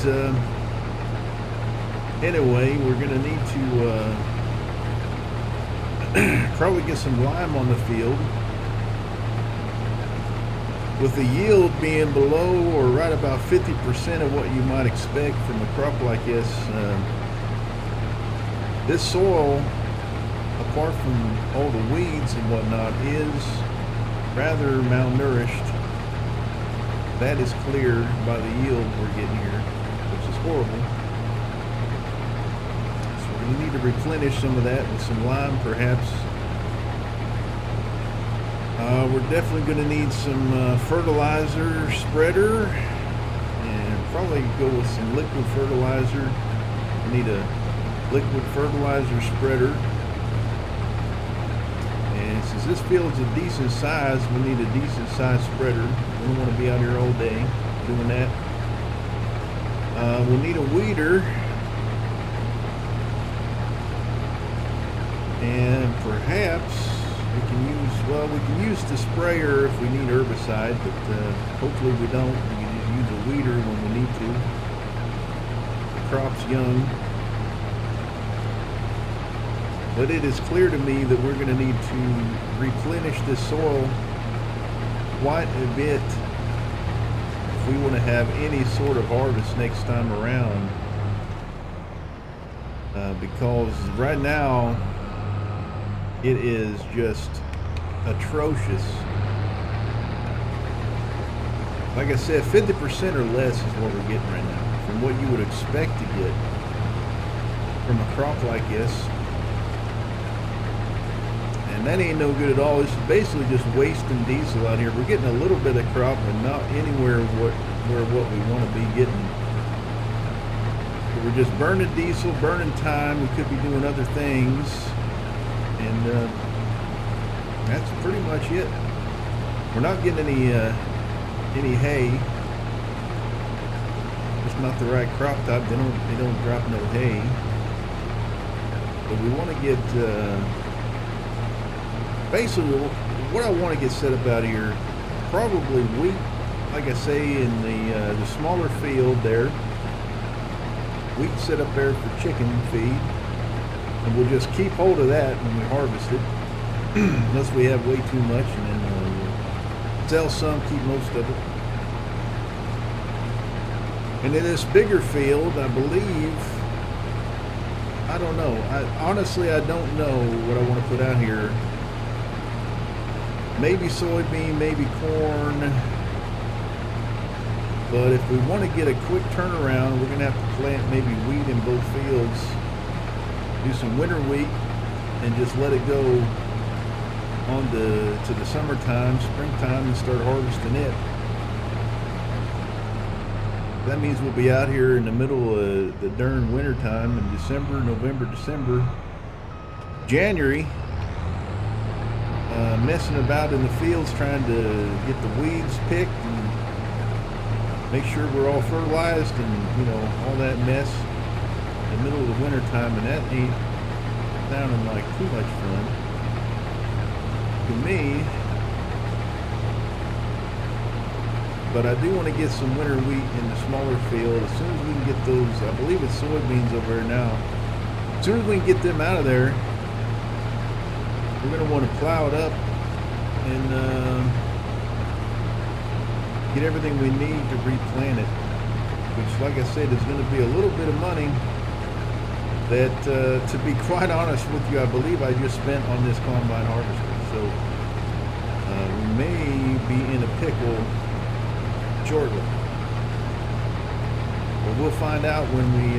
anyway, we're going to need to probably get some lime on the field. With the yield being below or right about 50% of what you might expect from a crop like this soil, apart from all the weeds and whatnot, is rather malnourished. That is clear by the yield we're getting here, which is horrible. So we need to replenish some of that with some lime, perhaps. We're definitely going to need some fertilizer spreader, and probably go with some liquid fertilizer. We need a liquid fertilizer spreader. And since this field's a decent size, we need a decent size spreader. We don't want to be out here all day. doing that. We'll need a weeder, and perhaps we can use the sprayer if we need herbicide, but hopefully we don't. We can just use a weeder when we need to. The crop's young. But it is clear to me that we're going to need to replenish this soil quite a bit if we want to have any sort of harvest next time around. Because right now it is just atrocious. Like I said, 50% or less is what we're getting right now from what you would expect to get from a crop like this. And that ain't no good at all. This is basically just wasting diesel out here. We're getting a little bit of crop, but not anywhere where what we want to be getting. But we're just burning diesel, burning time. We could be doing other things, and that's pretty much it. We're not getting any hay. It's not the right crop type. They don't drop no hay. But we want to get. Basically, what I want to get set up out here, probably wheat, like I say, in the smaller field there. Wheat set up there for chicken feed, and we'll just keep hold of that when we harvest it, unless we have way too much, and then we'll sell some, keep most of it. And in this bigger field, I believe, I don't know. Honestly, I don't know what I want to put out here. Maybe soybean, maybe corn. But if we want to get a quick turnaround, we're going to have to plant maybe wheat in both fields. Do some winter wheat and just let it go on to the summertime, springtime, and start harvesting it. That means we'll be out here in the middle of the darn winter time in December, November, December, January. Messing about in the fields trying to get the weeds picked and make sure we're all fertilized and all that mess in the middle of the winter time, and that ain't sounding like too much fun to me. But I do want to get some winter wheat in the smaller field as soon as we can get those. I believe it's soybeans over there now. As soon as we can get them out of there, we're going to want to plow it up and get everything we need to replant it, which, like I said, is going to be a little bit of money that, to be quite honest with you, I believe I just spent on this combine harvester. So we may be in a pickle shortly. But we'll find out when we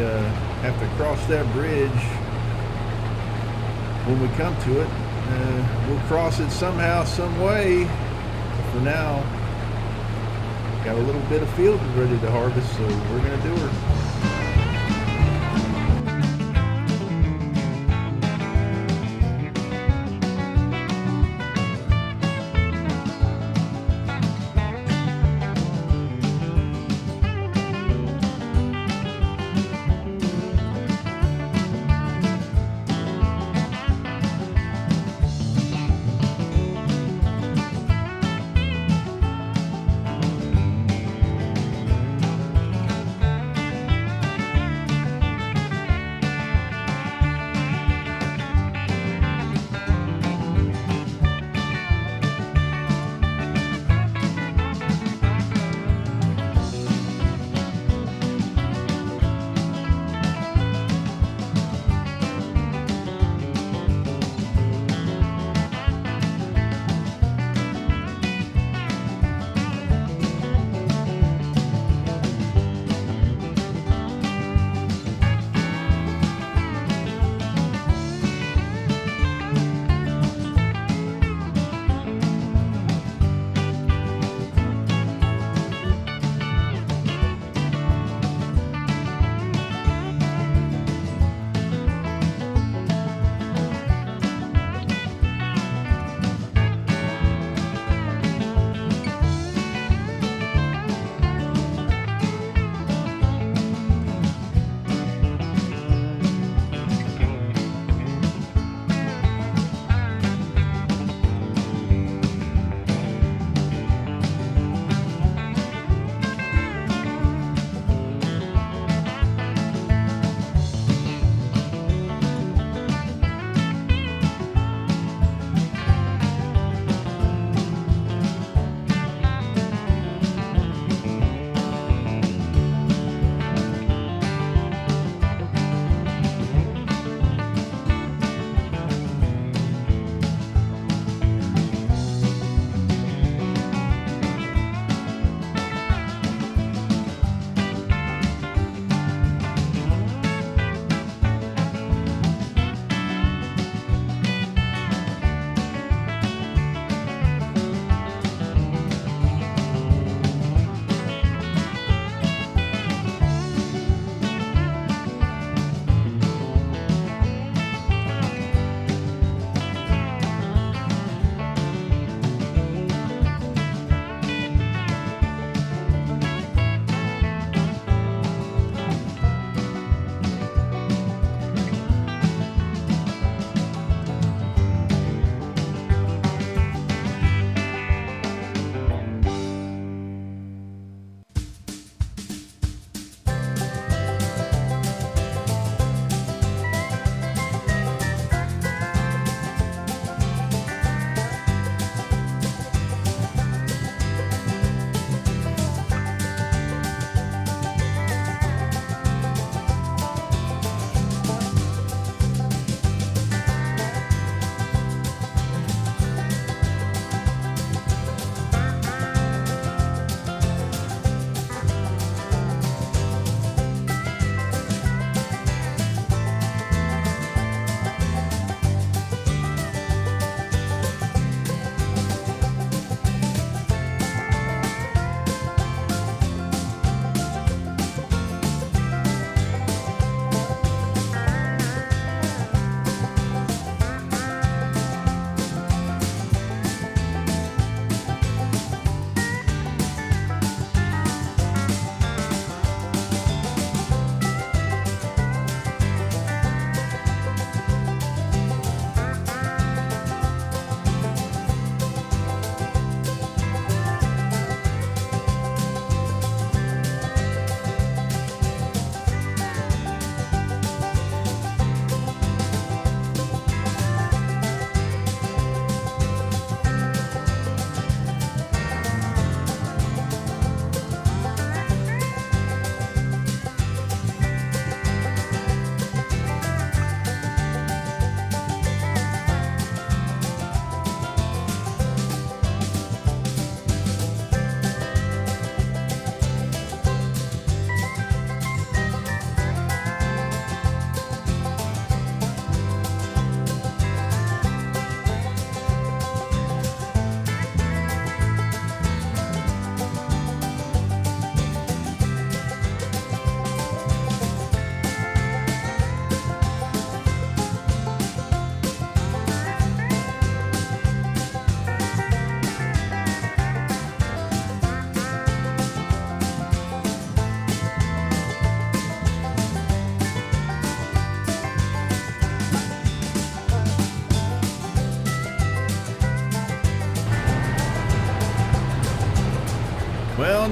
have to cross that bridge when we come to it. We'll cross it somehow, some way. But for now, got a little bit of field ready to harvest, so we're going to do her.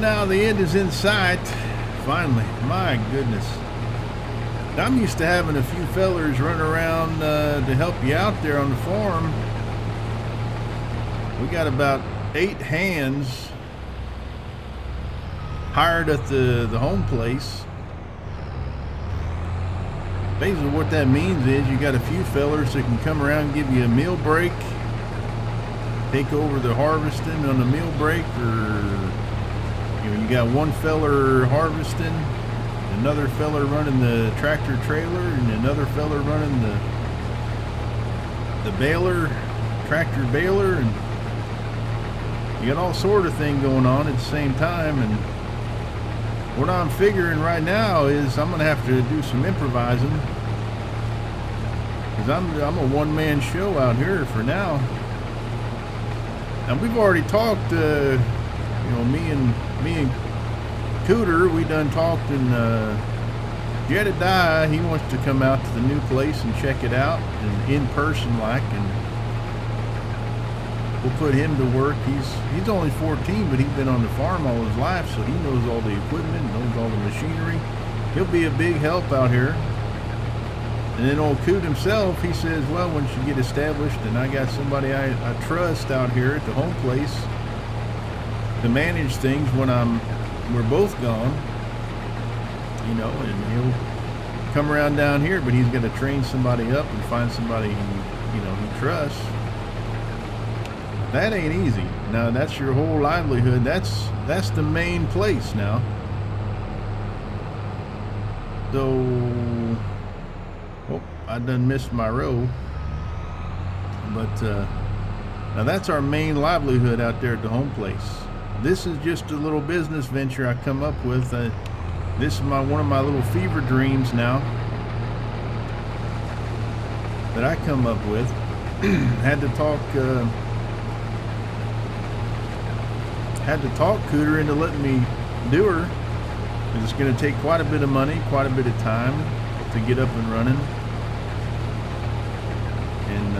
now the end is in sight. Finally, my goodness. I'm used to having a few fellers run around to help you out there on the farm. We got about 8 hands hired at the home place. Basically what that means is you got a few fellers that can come around and give you a meal break, take over the harvesting on the meal break, or you got one feller harvesting, another feller running the tractor trailer, and another feller running the baler, tractor baler, and you got all sort of thing going on at the same time. And what I'm figuring right now is I'm gonna have to do some improvising, because I'm a one-man show out here for now. And we've already talked, me and Cooter, we done talked, and Jedediah, he wants to come out to the new place and check it out, and in person like, and we'll put him to work. He's only 14, but he's been on the farm all his life, so he knows all the equipment, knows all the machinery. He'll be a big help out here. And then old Coot himself, he says, well, once you get established and I got somebody I trust out here at the home place to manage things when we're both gone, and he'll come around down here, but he's going to train somebody up and find somebody he trusts. That ain't easy. Now that's your whole livelihood. That's the main place now. So, I done missed my row. But now that's our main livelihood out there at the home place. This is just a little business venture I come up with. This is one of my little fever dreams now that I come up with. Had to talk Cooter into letting me do her. It's going to take quite a bit of money, quite a bit of time to get up and running. And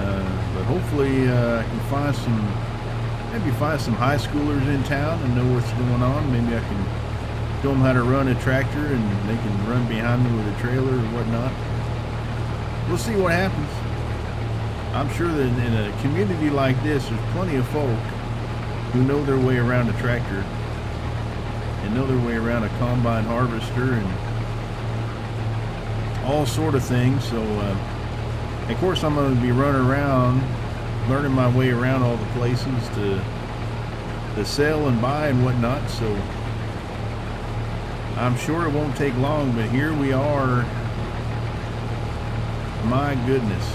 but hopefully I can find some high schoolers in town and know what's going on. Maybe I can show them how to run a tractor, and they can run behind me with a trailer or whatnot. We'll see what happens. I'm sure that in a community like this, there's plenty of folk who know their way around a tractor and know their way around a combine harvester and all sort of things. So of course I'm going to be running around learning my way around all the places to sell and buy and whatnot. So I'm sure it won't take long, but here we are. My goodness,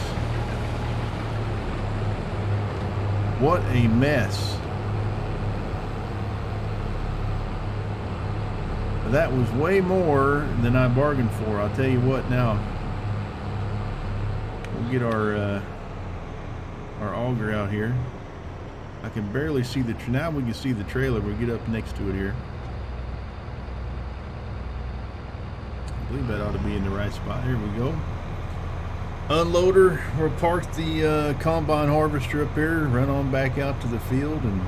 what a mess. That was way more than I bargained for. I'll tell you what now. We'll get our auger out here. I can barely see now we can see the trailer. We'll get up next to it here. I believe that ought to be in the right spot. Here we go. Unloader. We'll park the combine harvester up here, run on back out to the field, and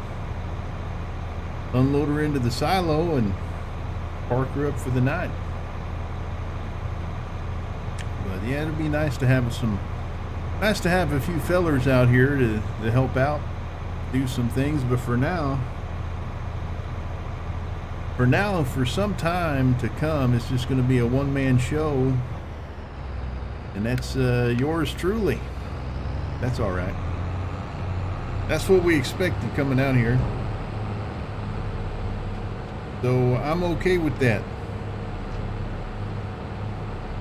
unload her into the silo and park her up for the night. But yeah, it'd be nice to have a few fellers out here to help out, do some things. But for now, for some time to come, it's just going to be a one-man show, and that's yours truly. That's all right. That's what we expected coming out here. So I'm okay with that.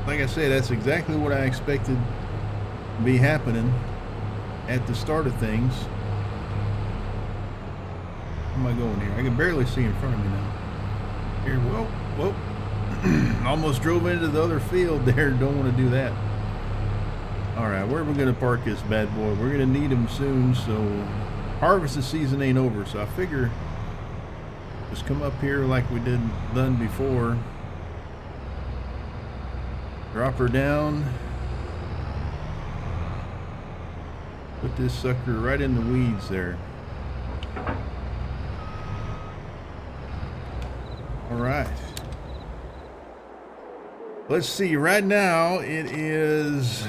Like I said, that's exactly what I expected to be happening at the start of things. Where am I going here? I can barely see in front of me now. Here, whoa. Almost drove into the other field there. Don't want to do that. Alright, where are we going to park this bad boy? We're going to need them soon, so harvest season ain't over, so I figure just come up here like we done before. Drop her down. Put this sucker right in the weeds there. right. Let's see. Right now it is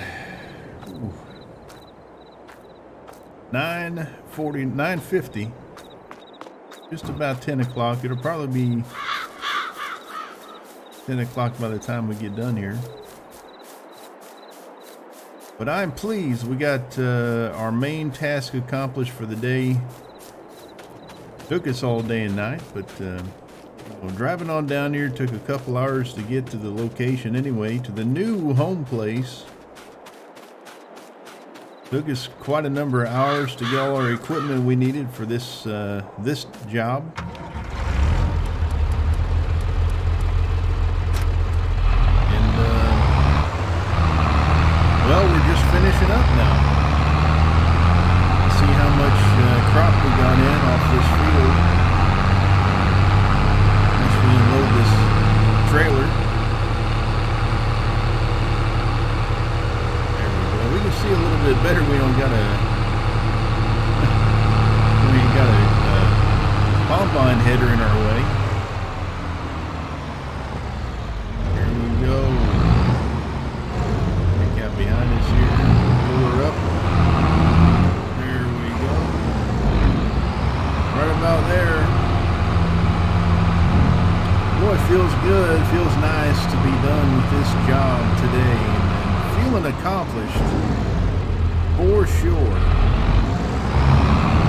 9:50. Just about 10 o'clock. It'll probably be 10 o'clock by the time we get done here. But I'm pleased. We got our main task accomplished for the day. Took us all day and night, but driving on down here took a couple hours to get to the location anyway, to the new home place. Took us quite a number of hours to get all our equipment we needed for this this job. And well, we're just finishing up now. See how much crop we got in off this field. Once we unload this trailer. We can see a little bit better. We ain't got a combine header in our way. Here we go. Look out behind us here. Pull her up. There we go. Right about there. Boy, it feels good. It feels nice to be done with this job today. Feeling accomplished for sure. We're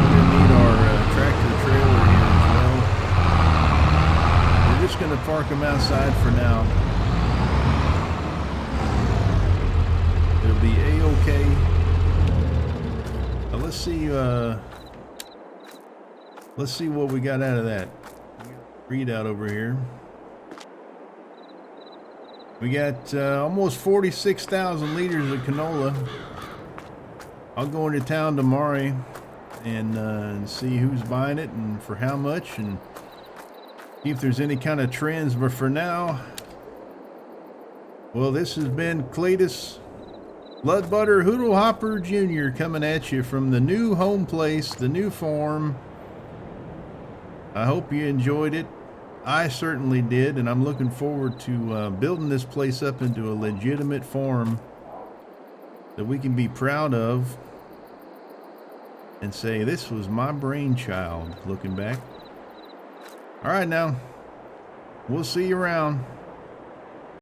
gonna need our tractor trailer here as well. We're just gonna park them outside for now. It'll be a-okay. Now let's see what we got out of that readout over here. We got almost 46,000 liters of canola. I'll go into town tomorrow and see who's buying it and for how much, and see if there's any kind of trends. But for now, well, this has been Cletus Ludbutter Hoodlehopper Jr. coming at you from the new home place, the new farm. I hope you enjoyed it. I certainly did, and I'm looking forward to building this place up into a legitimate farm that we can be proud of and say this was my brainchild looking back. All right, now we'll see you around.